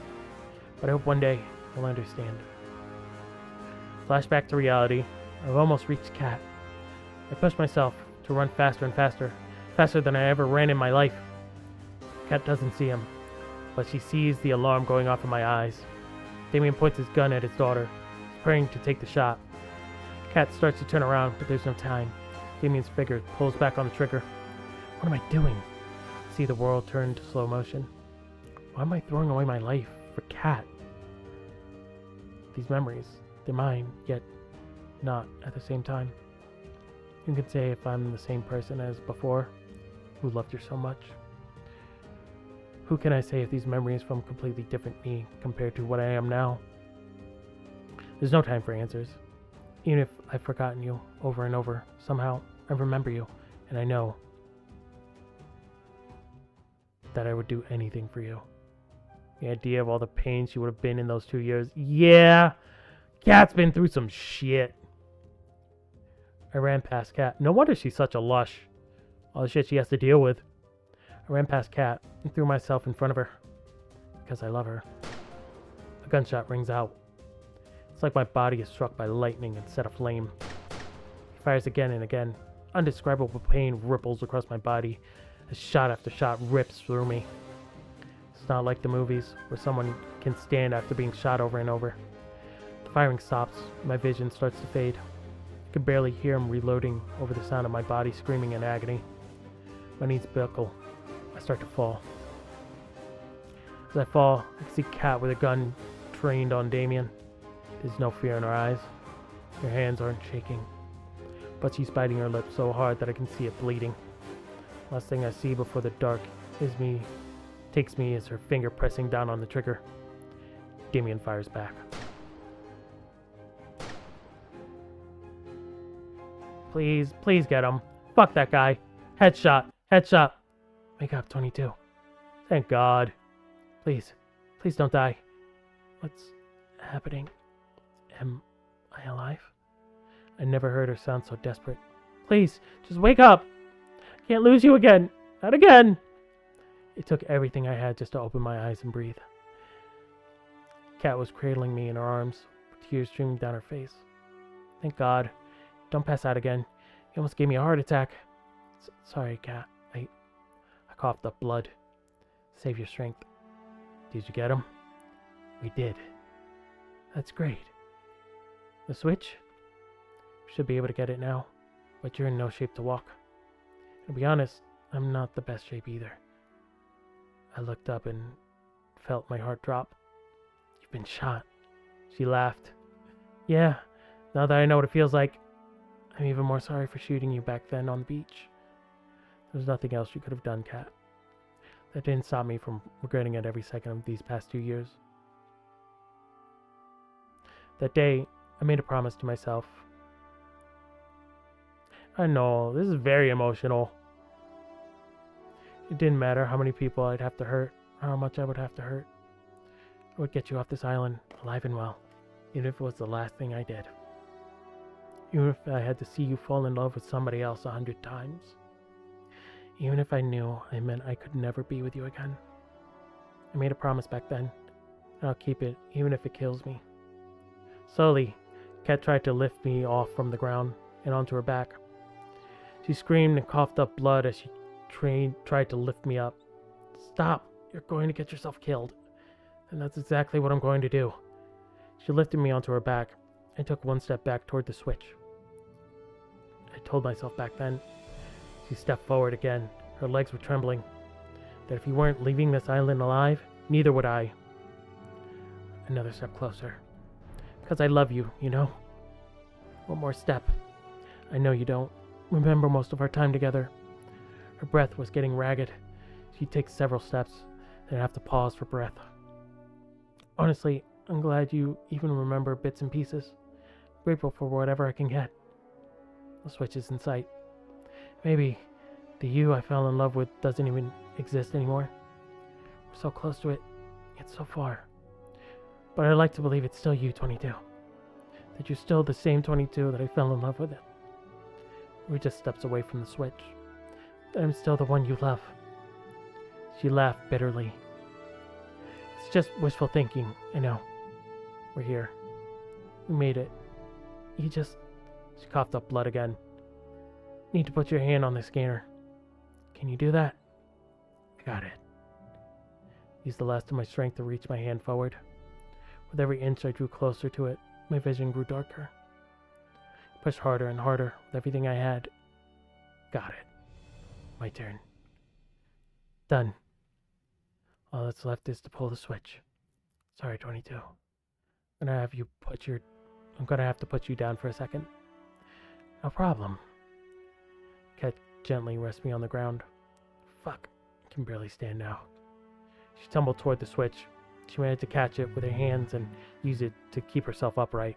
But I hope one day you'll understand. Flashback to reality. I've almost reached Cat. I pushed myself to run faster and faster. Faster than I ever ran in my life. Cat doesn't see him, but she sees the alarm going off in my eyes. Damien points his gun at his daughter, preparing to take the shot. Cat starts to turn around, but there's no time. Damien's figure pulls back on the trigger. What am I doing? I see the world turn to slow motion. Why am I throwing away my life for Cat? These memories, they're mine, yet not at the same time. You can say if I'm the same person as before, who loved her so much. Who can I say if these memories from completely different me compared to what I am now? There's no time for answers. Even if I've forgotten you over and over, somehow I remember you, and I know that I would do anything for you. The idea of all the pain she would have been in those 2 years. Yeah, Cat's been through some shit. I ran past Cat. No wonder she's such a lush. All the shit she has to deal with. I ran past Cat and threw myself in front of her. Because I love her. A gunshot rings out. It's like my body is struck by lightning and set aflame. He fires again and again. Undescribable pain ripples across my body as shot after shot rips through me. It's not like the movies where someone can stand after being shot over and over. The firing stops. My vision starts to fade. I can barely hear him reloading over the sound of my body screaming in agony. My knees buckle. I start to fall. As I fall, I see Cat with a gun trained on Damien. There's no fear in her eyes. Her hands aren't shaking. But she's biting her lip so hard that I can see it bleeding. Last thing I see before the dark takes me is her finger pressing down on the trigger. Damien fires back. Please, please get him. Fuck that guy. Headshot. Headshot. Wake up, 22. Thank God. Please. Please don't die. What's happening? Am I alive? I never heard her sound so desperate. Please, just wake up. I can't lose you again. Not again. It took everything I had just to open my eyes and breathe. Cat was cradling me in her arms, with tears streaming down her face. Thank God. Don't pass out again. You almost gave me a heart attack. Sorry, Cat. I coughed up blood. Save your strength. Did you get him? We did. That's great. The switch? Should be able to get it now, but you're in no shape to walk. To be honest, I'm not the best shape either. I looked up and felt my heart drop. You've been shot. She laughed. Yeah, now that I know what it feels like, I'm even more sorry for shooting you back then on the beach. There's nothing else you could have done, Cat. That didn't stop me from regretting it every second of these past 2 years. That day, I made a promise to myself. I know, this is very emotional. It didn't matter how many people I'd have to hurt, or how much I would have to hurt. I would get you off this island, alive and well, even if it was the last thing I did. Even if I had to see you fall in love with somebody else 100 times. Even if I knew I meant I could never be with you again. I made a promise back then, and I'll keep it, even if it kills me. Slowly, Cat tried to lift me off from the ground and onto her back. She screamed and coughed up blood as she tried to lift me up. Stop! You're going to get yourself killed. And that's exactly what I'm going to do. She lifted me onto her back and took one step back toward the switch. I told myself back then, She stepped forward again. Her legs were trembling. That if you weren't leaving this island alive, neither would I. Another step closer. Because I love you, you know? One more step. I know you don't remember most of our time together. Her breath was getting ragged. She'd take several steps, then have to pause for breath. Honestly, I'm glad you even remember bits and pieces. Grateful for whatever I can get. The switch is in sight. Maybe the you I fell in love with doesn't even exist anymore. We're so close to it, yet so far. But I'd like to believe it's still you, 22. That you're still the same 22 that I fell in love with. We're just steps away from the switch. That I'm still the one you love. She laughed bitterly. It's just wishful thinking, I know. We're here. We made it. You just... She coughed up blood again. Need to put your hand on the scanner. Can you do that? I got it. Used the last of my strength to reach my hand forward. With every inch I drew closer to it, my vision grew darker. I pushed harder and harder with everything I had. Got it. My turn. Done. All that's left is to pull the switch. Sorry, 22. I'm gonna have to put you down for a second. No problem. Kat gently rests me on the ground. Fuck, I can barely stand now. She tumbled toward the switch. She managed to catch it with her hands and use it to keep herself upright.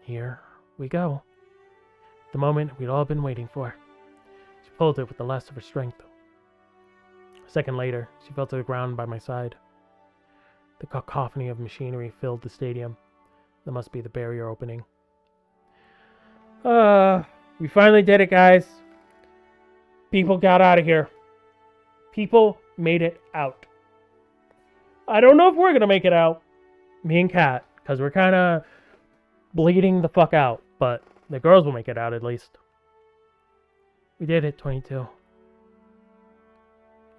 Here we go. The moment we'd all been waiting for. She pulled it with the last of her strength. A second later, she fell to the ground by my side. The cacophony of machinery filled the stadium. That must be the barrier opening. We finally did it, guys. People got out of here. People made it out. I don't know if we're gonna make it out. Me and Kat, because we're kind of bleeding the fuck out. But the girls will make it out at least. We did it, 22.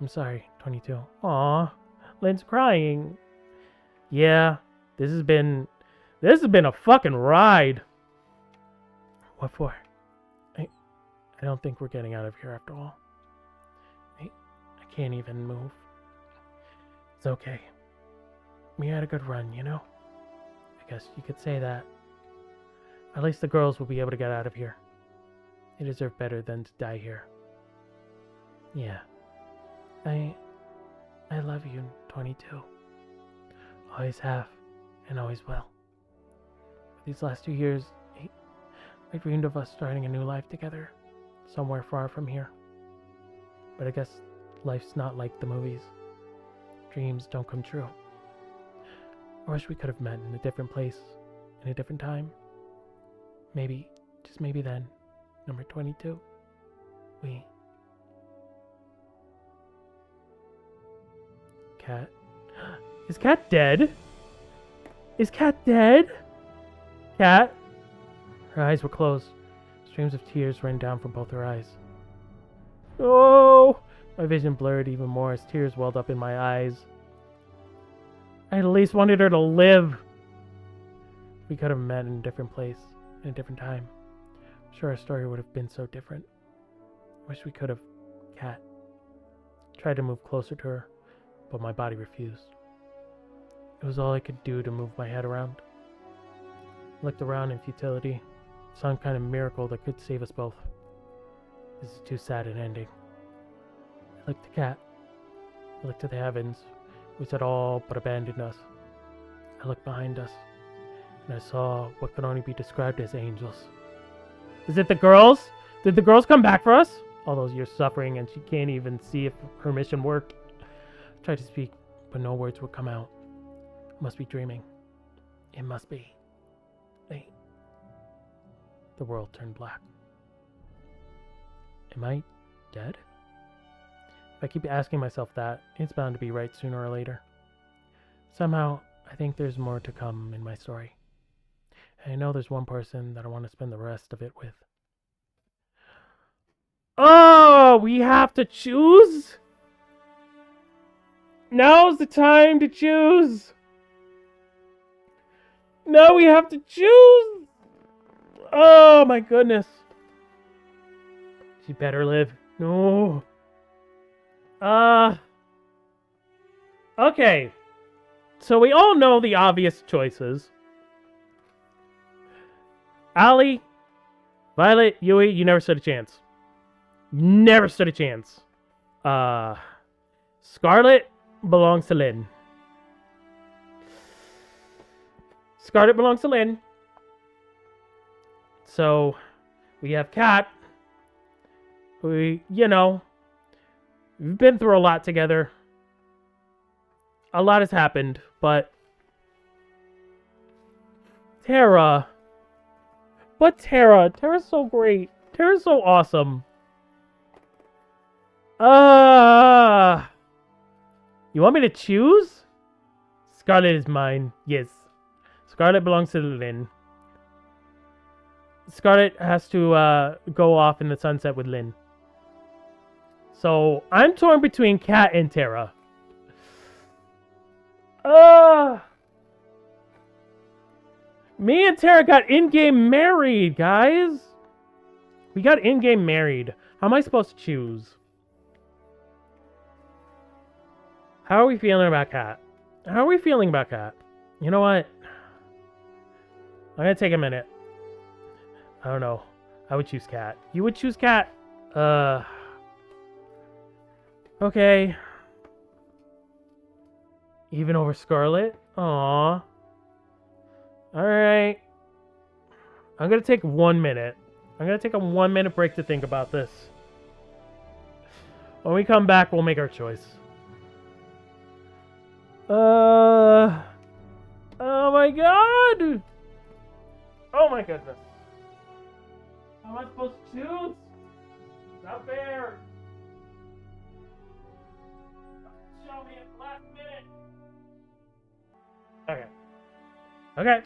I'm sorry, 22. Aw, Lynn's crying. Yeah, this has been a fucking ride. What for? I don't think we're getting out of here after all. I can't even move. It's okay. We had a good run, you know? I guess you could say that. At least the girls will be able to get out of here. They deserve better than to die here. Yeah. I love you, 22. Always have, and always will. For these last 2 years, I dreamed of us starting a new life together, somewhere far from here. But I guess life's not like the movies. Dreams don't come true. I wish we could have met in a different place, in a different time. Maybe, just maybe then, number 22, Kat. Is Kat dead? Is Kat dead? Kat? Her eyes were closed. Streams of tears ran down from both her eyes. Oh! My vision blurred even more as tears welled up in my eyes. I at least wanted her to live. We could have met in a different place, in a different time. I'm sure our story would have been so different. Wish we could have. Kat. Tried to move closer to her, but my body refused. It was all I could do to move my head around. I looked around in futility. Some kind of miracle that could save us both. This is too sad an ending. I looked to Kat. I looked to the heavens, which had all but abandoned us. I looked behind us, and I saw what could only be described as angels. Is it the girls? Did the girls come back for us? All those years suffering, and she can't even see if her mission worked. I tried to speak, but no words would come out. I must be dreaming. It must be. The world turned black. Am I dead? If I keep asking myself that, it's bound to be right sooner or later. Somehow, I think there's more to come in my story. And I know there's one person that I want to spend the rest of it with. Oh, we have to choose? Now's the time to choose. Now we have to choose. Oh my goodness. She better live. No. Okay. So we all know the obvious choices. Allie, Violet, Yui, you never stood a chance. Never stood a chance. Scarlet belongs to Lynn. Scarlet belongs to Lynn. So, we have Kat. We've been through a lot together. A lot has happened, but Terra. But Terra's so great. Terra's so awesome. You want me to choose? Scarlet is mine. Yes. Scarlet belongs to Lynn. Scarlet has to go off in the sunset with Lynn. So I'm torn between Kat and Terra. Me and Terra got in-game married, guys. We got in-game married. How am I supposed to choose? How are we feeling about Kat? How are we feeling about Kat? You know what? I'm gonna take a minute. I don't know. I would choose Kat. You would choose Kat? Okay. Even over Scarlet? Aww. Alright. I'm gonna take 1 minute. I'm gonna take a 1 minute break to think about this. When we come back, we'll make our choice. Oh my god! Oh my goodness. How am I supposed to choose? Not fair. Show me at the last minute. Okay. Okay.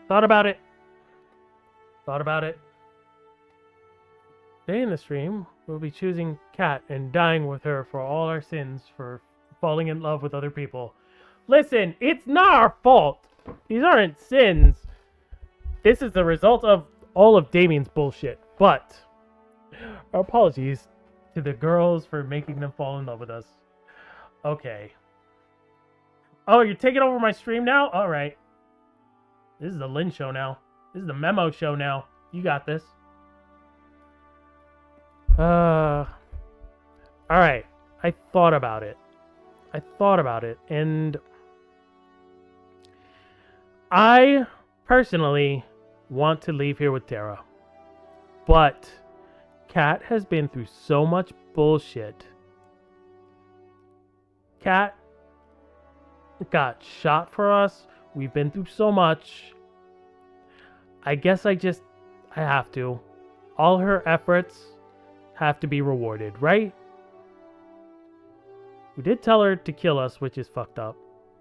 Thought about it. Today in the stream, we'll be choosing Kat and dying with her for all our sins for falling in love with other people. Listen, it's not our fault. These aren't sins. This is the result of all of Damien's bullshit. But our apologies to the girls for making them fall in love with us. Okay. Oh, you're taking over my stream now? Alright. This is the Lynn show now. This is the memo show now. You got this. Alright. I thought about it. And I personally want to leave here with Terra. But Kat has been through so much bullshit. Kat got shot for us. We've been through so much. I guess I have to. All her efforts have to be rewarded, right? We did tell her to kill us, which is fucked up.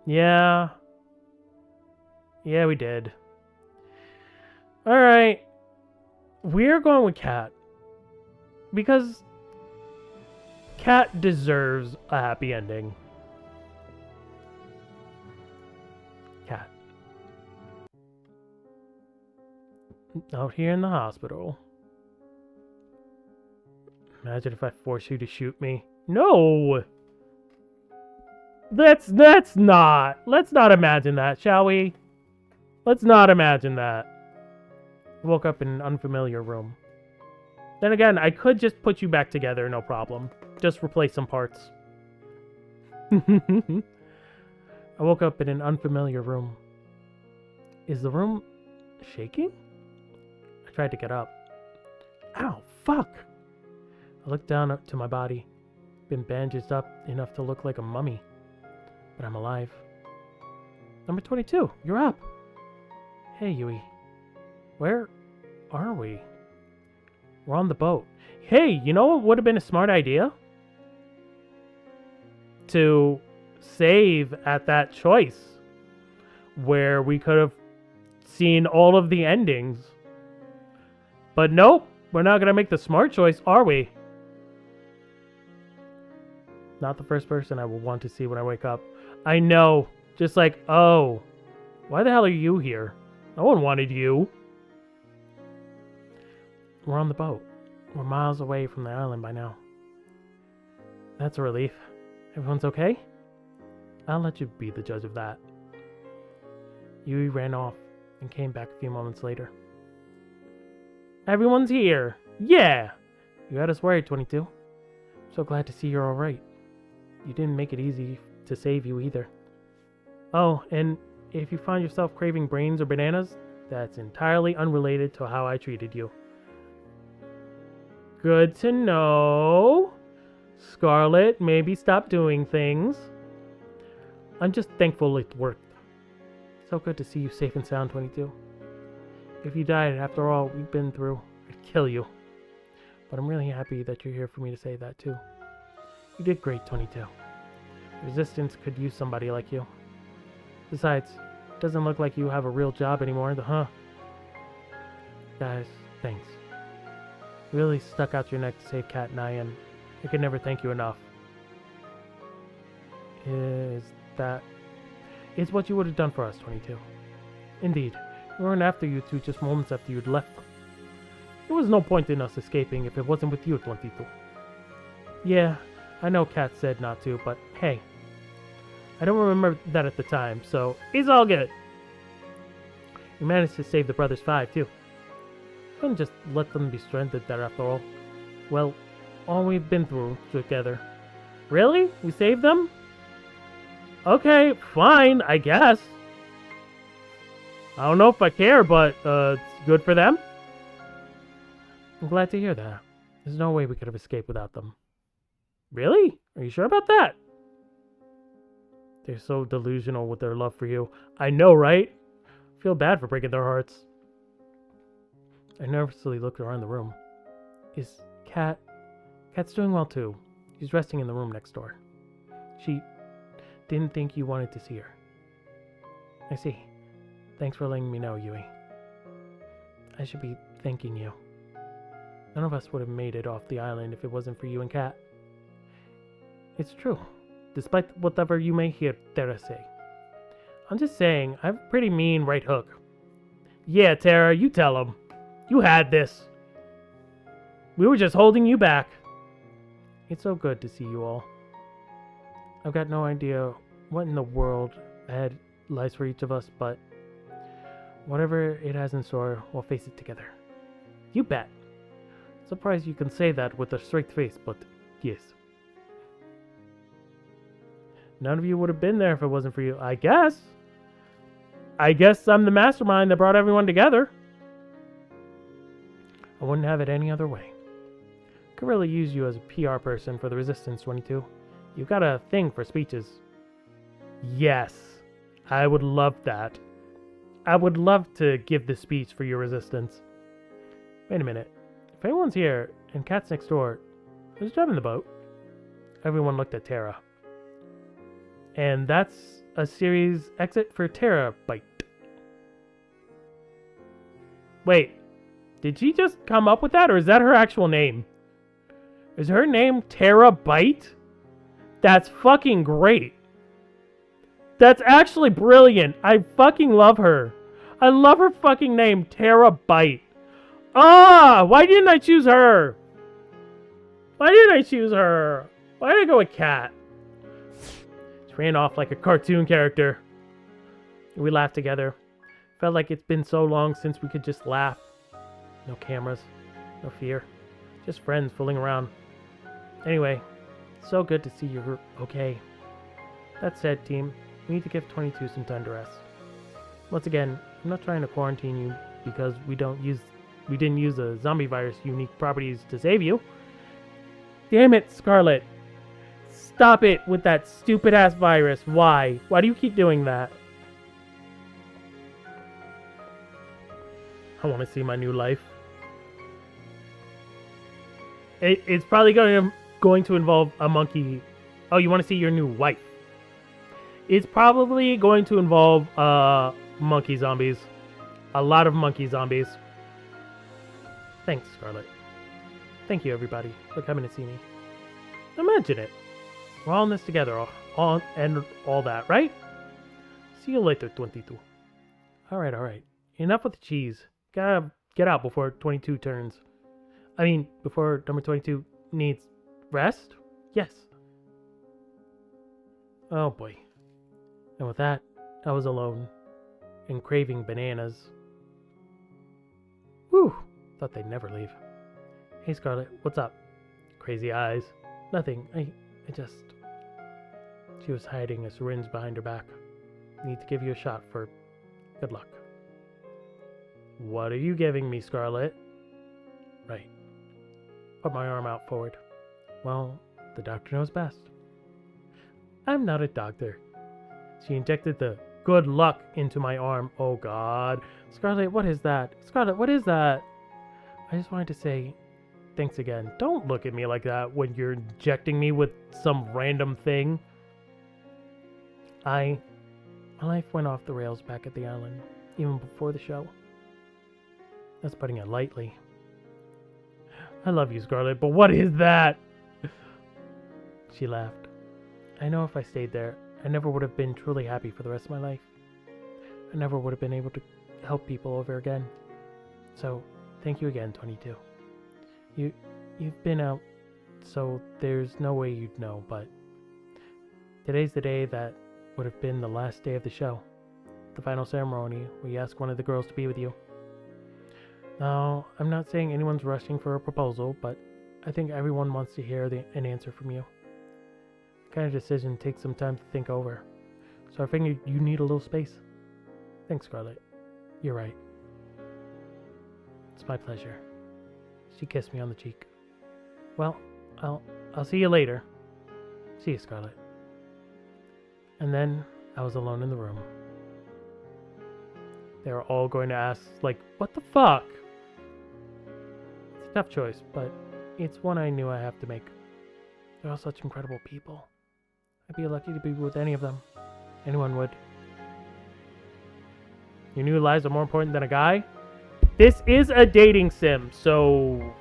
Yeah. Yeah, we did. Alright. We're going with Kat. Because Kat deserves a happy ending. Kat. Out here in the hospital. Imagine if I force you to shoot me. No! Let's not imagine that, shall we? Let's not imagine that. Woke up in an unfamiliar room. Then again, I could just put you back together, no problem. Just replace some parts. I woke up in an unfamiliar room. Is the room shaking? I tried to get up. Ow, fuck! I looked down up to my body. Been bandaged up enough to look like a mummy. But I'm alive. Number 22, you're up. Hey, Yui. Where are we? We're on the boat. Hey, you know what would have been a smart idea? To save at that choice. Where we could have seen all of the endings. But nope, we're not going to make the smart choice, are we? Not the first person I will want to see when I wake up. I know. Just like, oh, why the hell are you here? No one wanted you. We're on the boat. We're miles away from the island by now. That's a relief. Everyone's okay? I'll let you be the judge of that. Yui ran off and came back a few moments later. Everyone's here! Yeah! You had us worried, 22. So glad to see you're alright. You didn't make it easy to save you either. Oh, and if you find yourself craving brains or bananas, that's entirely unrelated to how I treated you. Good to know. Scarlet, maybe stop doing things. I'm just thankful it worked. So good to see you safe and sound, 22. If you died after all we've been through, I'd kill you. But I'm really happy that you're here for me to say that too. You did great, 22. Resistance could use somebody like you. Besides, it doesn't look like you have a real job anymore, huh? Guys, thanks. You really stuck out your neck to save Kat and and I could never thank you enough. It's what you would have done for us, 22. Indeed, we weren't after you two just moments after you'd left. There was no point in us escaping if it wasn't with you, 22. Yeah, I know Kat said not to, but hey, I don't remember that at the time, so it's all good. We managed to save the Brothers 5, too. Couldn't just let them be stranded there after all. Well, all we've been through together. Really? We saved them? Okay, fine, I guess. I don't know if I care, but it's good for them. I'm glad to hear that. There's no way we could have escaped without them. Really? Are you sure about that? They're so delusional with their love for you. I know, right? Feel bad for breaking their hearts. I nervously looked around the room. Is Kat... Kat's doing well too. She's resting in the room next door. She didn't think you wanted to see her. I see. Thanks for letting me know, Yui. I should be thanking you. None of us would have made it off the island if it wasn't for you and Kat. It's true, despite whatever you may hear Terra say. I'm just saying, I have a pretty mean right hook. Yeah, Terra, you tell him. You had this. We were just holding you back. It's so good to see you all. I've got no idea what in the world ahead lies for each of us, but whatever it has in store, we'll face it together. You bet. Surprised you can say that with a straight face, but yes. None of you would have been there if it wasn't for you, I guess. I guess I'm the mastermind that brought everyone together. I wouldn't have it any other way. Could really use you as a PR person for the Resistance, 22. You've got a thing for speeches. Yes, I would love that. I would love to give this speech for your Resistance. Wait a minute. If anyone's here and Kat's next door, who's driving the boat? Everyone looked at Terra. And that's a series exit for Terabyte. Wait, did she just come up with that, or is that her actual name? Is her name Terabyte? That's fucking great. That's actually brilliant. I fucking love her. I love her fucking name, Terabyte. Ah, why didn't I choose her? Why didn't I choose her? Why did I go with Kat? She ran off like a cartoon character. We laughed together. Felt like it's been so long since we could just laugh. No cameras, no fear. Just friends fooling around. Anyway, so good to see you're okay. That said, team, we need to give 22 some time to rest. Once again, I'm not trying to quarantine you because we didn't use the zombie virus unique properties to save you. Damn it, Scarlet. Stop it with that stupid ass virus. Why? Why do you keep doing that? I want to see my new life. It's probably going to involve a monkey. Oh, you want to see your new wife? It's probably going to involve monkey zombies. A lot of monkey zombies. Thanks, Scarlet. Thank you, everybody, for coming to see me. Imagine it. We're all in this together, and all that, right? See you later, 22. Alright. Enough with the cheese. Gotta get out before 22 turns. I mean, before number 22 needs rest? Yes. Oh boy. And with that, I was alone and craving bananas. Whew, thought they'd never leave. Hey Scarlet, what's up? Crazy eyes. Nothing, I just... She was hiding a syringe behind her back. Need to give you a shot for good luck. What are you giving me, Scarlet? Right. Put my arm out forward. Well, the doctor knows best. I'm not a doctor. She injected the good luck into my arm. Oh god. Scarlet, what is that? Scarlet, what is that? I just wanted to say thanks again. Don't look at me like that when you're injecting me with some random thing. My life went off the rails back at the island, even before the show. That's putting it lightly. I love you, Scarlet, but what is that? She laughed. I know if I stayed there, I never would have been truly happy for the rest of my life. I never would have been able to help people over again. So, thank you again, 22. You've been out, so there's no way you'd know, but today's the day that would have been the last day of the show. The final ceremony, where you ask one of the girls to be with you. Now, I'm not saying anyone's rushing for a proposal, but I think everyone wants to hear an answer from you. The kind of decision takes some time to think over, so I figured you need a little space. Thanks, Scarlet. You're right. It's my pleasure. She kissed me on the cheek. Well, I'll see you later. See you, Scarlet. And then I was alone in the room. They were all going to ask, like, what the fuck? It's a tough choice, but it's one I knew I have to make. They're all such incredible people. I'd be lucky to be with any of them. Anyone would. Your new lives are more important than a guy? This is a dating sim, so...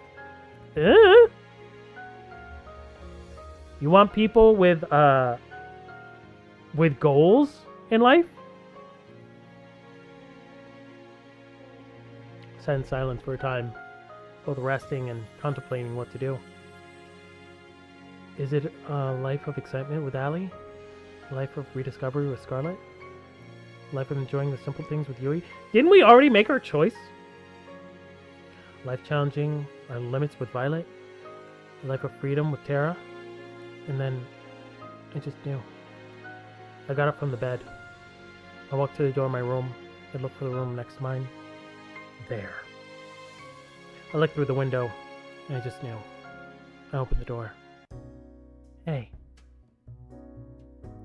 You want people with goals in life? Sat in silence for a time, both resting and contemplating what to do. Is it a life of excitement with Allie? A life of rediscovery with Scarlet? A life of enjoying the simple things with Yui? Didn't we already make our choice? Life challenging our limits with Violet? A life of freedom with Terra? And then I just knew. I got up from the bed. I walked to the door of my room. I looked for the room next to mine. There. I looked through the window, and I just knew. I opened the door. Hey.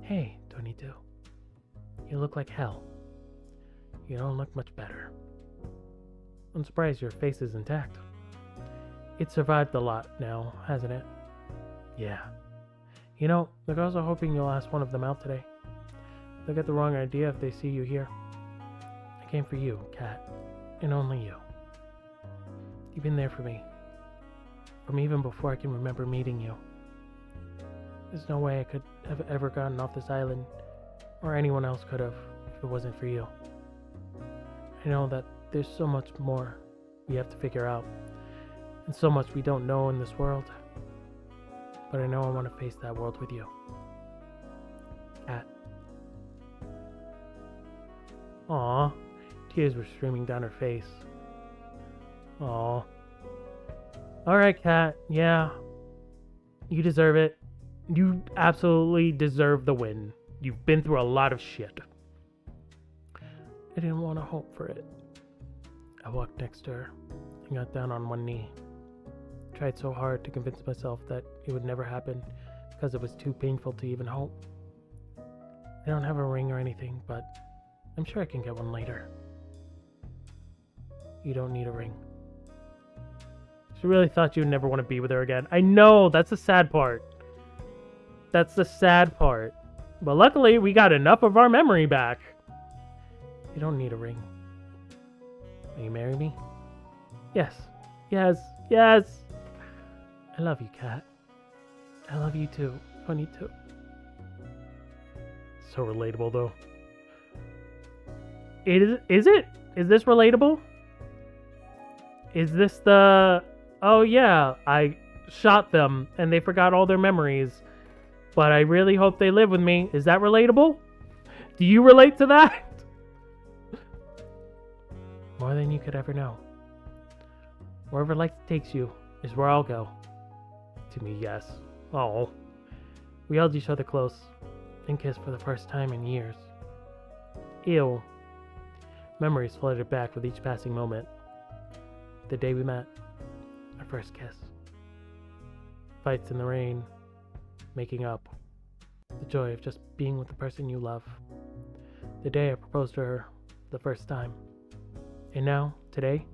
Hey, 22. You look like hell. You don't look much better. I'm surprised your face is intact. It's survived a lot now, hasn't it? Yeah. You know, the girls are hoping you'll ask one of them out today. They'll get the wrong idea if they see you here. I came for you, Kat. And only you. You've been there for me. From even before I can remember meeting you. There's no way I could have ever gotten off this island, or anyone else could have, if it wasn't for you. I know that there's so much more we have to figure out, and so much we don't know in this world. But I know I want to face that world with you. Kat. Aww. Tears were streaming down her face. Aww. Alright, Kat. Yeah. You deserve it. You absolutely deserve the win. You've been through a lot of shit. I didn't want to hope for it. I walked next to her and got down on one knee. Tried so hard to convince myself that it would never happen because it was too painful to even hope. I don't have a ring or anything, but I'm sure I can get one later. You don't need a ring. She really thought you would never want to be with her again. I know, that's the sad part. That's the sad part. But luckily, we got enough of our memory back. You don't need a ring. Will you marry me? Yes. Yes. Yes. I love you, Kat. I love you too, 22. So relatable, though. Is it? Is this relatable? Is this the Oh yeah, I shot them and they forgot all their memories. But I really hope they live with me. Is that relatable? Do you relate to that? More than you could ever know. Wherever life takes you is where I'll go. To me, yes. Oh. We held each other close and kissed for the first time in years. Ew. Memories flooded back with each passing moment. The day we met. Our first kiss. Fights in the rain. Making up. The joy of just being with the person you love. The day I proposed to her the first time. And now, today,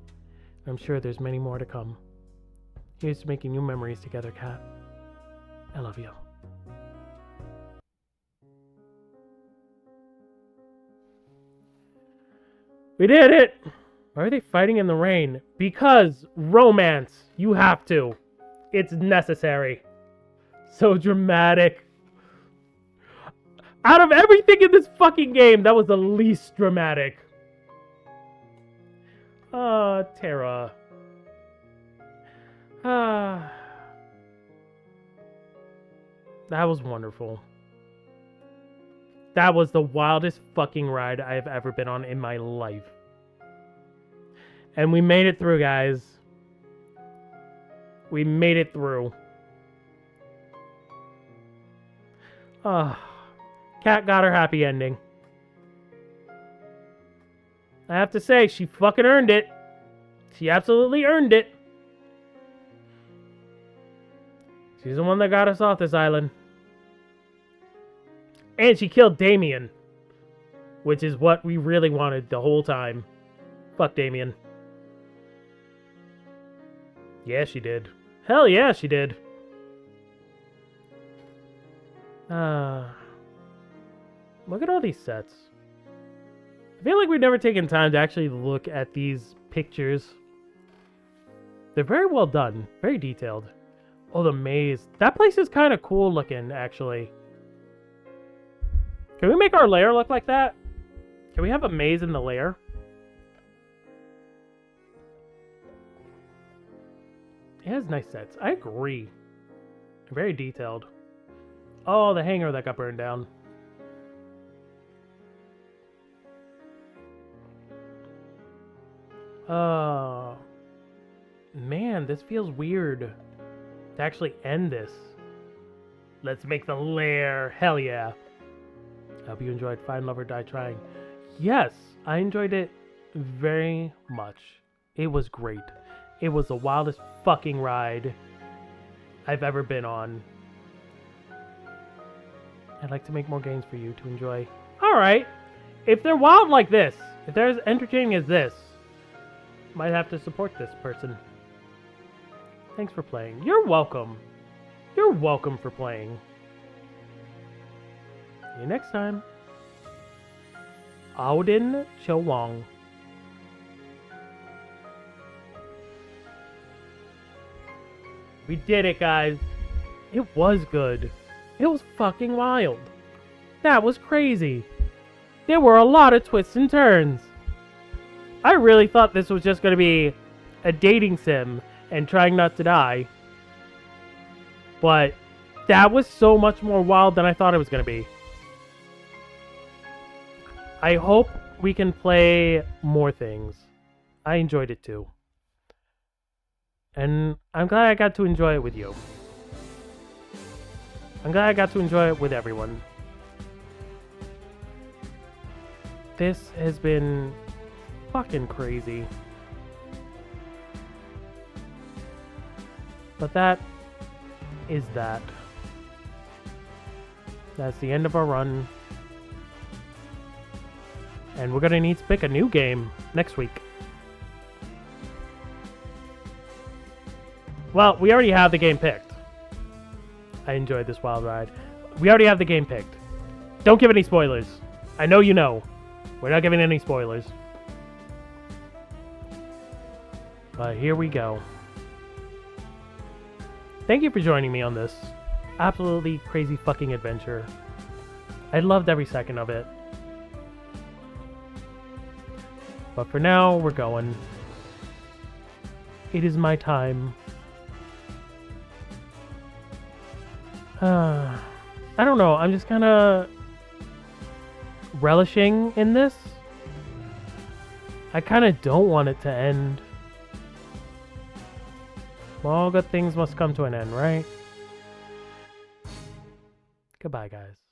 I'm sure there's many more to come. Here's to making new memories together, Kat. I love you. We did it! Why are they fighting in the rain? Because romance. You have to. It's necessary. So dramatic. Out of everything in this fucking game, that was the least dramatic. Terra. That was wonderful. That was the wildest fucking ride I have ever been on in my life. And we made it through, guys. We made it through. Kat got her happy ending. I have to say, she fucking earned it. She absolutely earned it. She's the one that got us off this island. And she killed Damien. Which is what we really wanted the whole time. Fuck Damien. Yeah, she did. Hell yeah, she did. Look at all these sets. I feel like we've never taken time to actually look at these pictures. They're very well done. Very detailed. Oh, the maze. That place is kind of cool looking, actually. Can we make our lair look like that? Can we have a maze in the lair? It has nice sets. I agree. Very detailed. Oh, the hangar that got burned down. Man, this feels weird to actually end this. Let's make the lair. Hell yeah. I hope you enjoyed Find Love or Die Trying. Yes, I enjoyed it very much. It was great. It was the wildest fucking ride I've ever been on. I'd like to make more games for you to enjoy. Alright. If they're wild like this, if they're as entertaining as this, might have to support this person. Thanks for playing. You're welcome. You're welcome for playing. See you next time. Auden Chowong. We did it, guys. It was good. It was fucking wild. That was crazy. There were a lot of twists and turns. I really thought this was just going to be a dating sim and trying not to die. But that was so much more wild than I thought it was going to be. I hope we can play more things. I enjoyed it too. And I'm glad I got to enjoy it with you. I'm glad I got to enjoy it with everyone. This has been fucking crazy. But that is that. That's the end of our run. And we're gonna need to pick a new game next week. Well, we already have the game picked. I enjoyed this wild ride. We already have the game picked. Don't give any spoilers. I know you know. We're not giving any spoilers. But here we go. Thank you for joining me on this absolutely crazy fucking adventure. I loved every second of it. But for now, we're going. It is my time I don't know. I'm just kind of relishing in this. I kind of don't want it to end. All good things must come to an end, right? Goodbye, guys.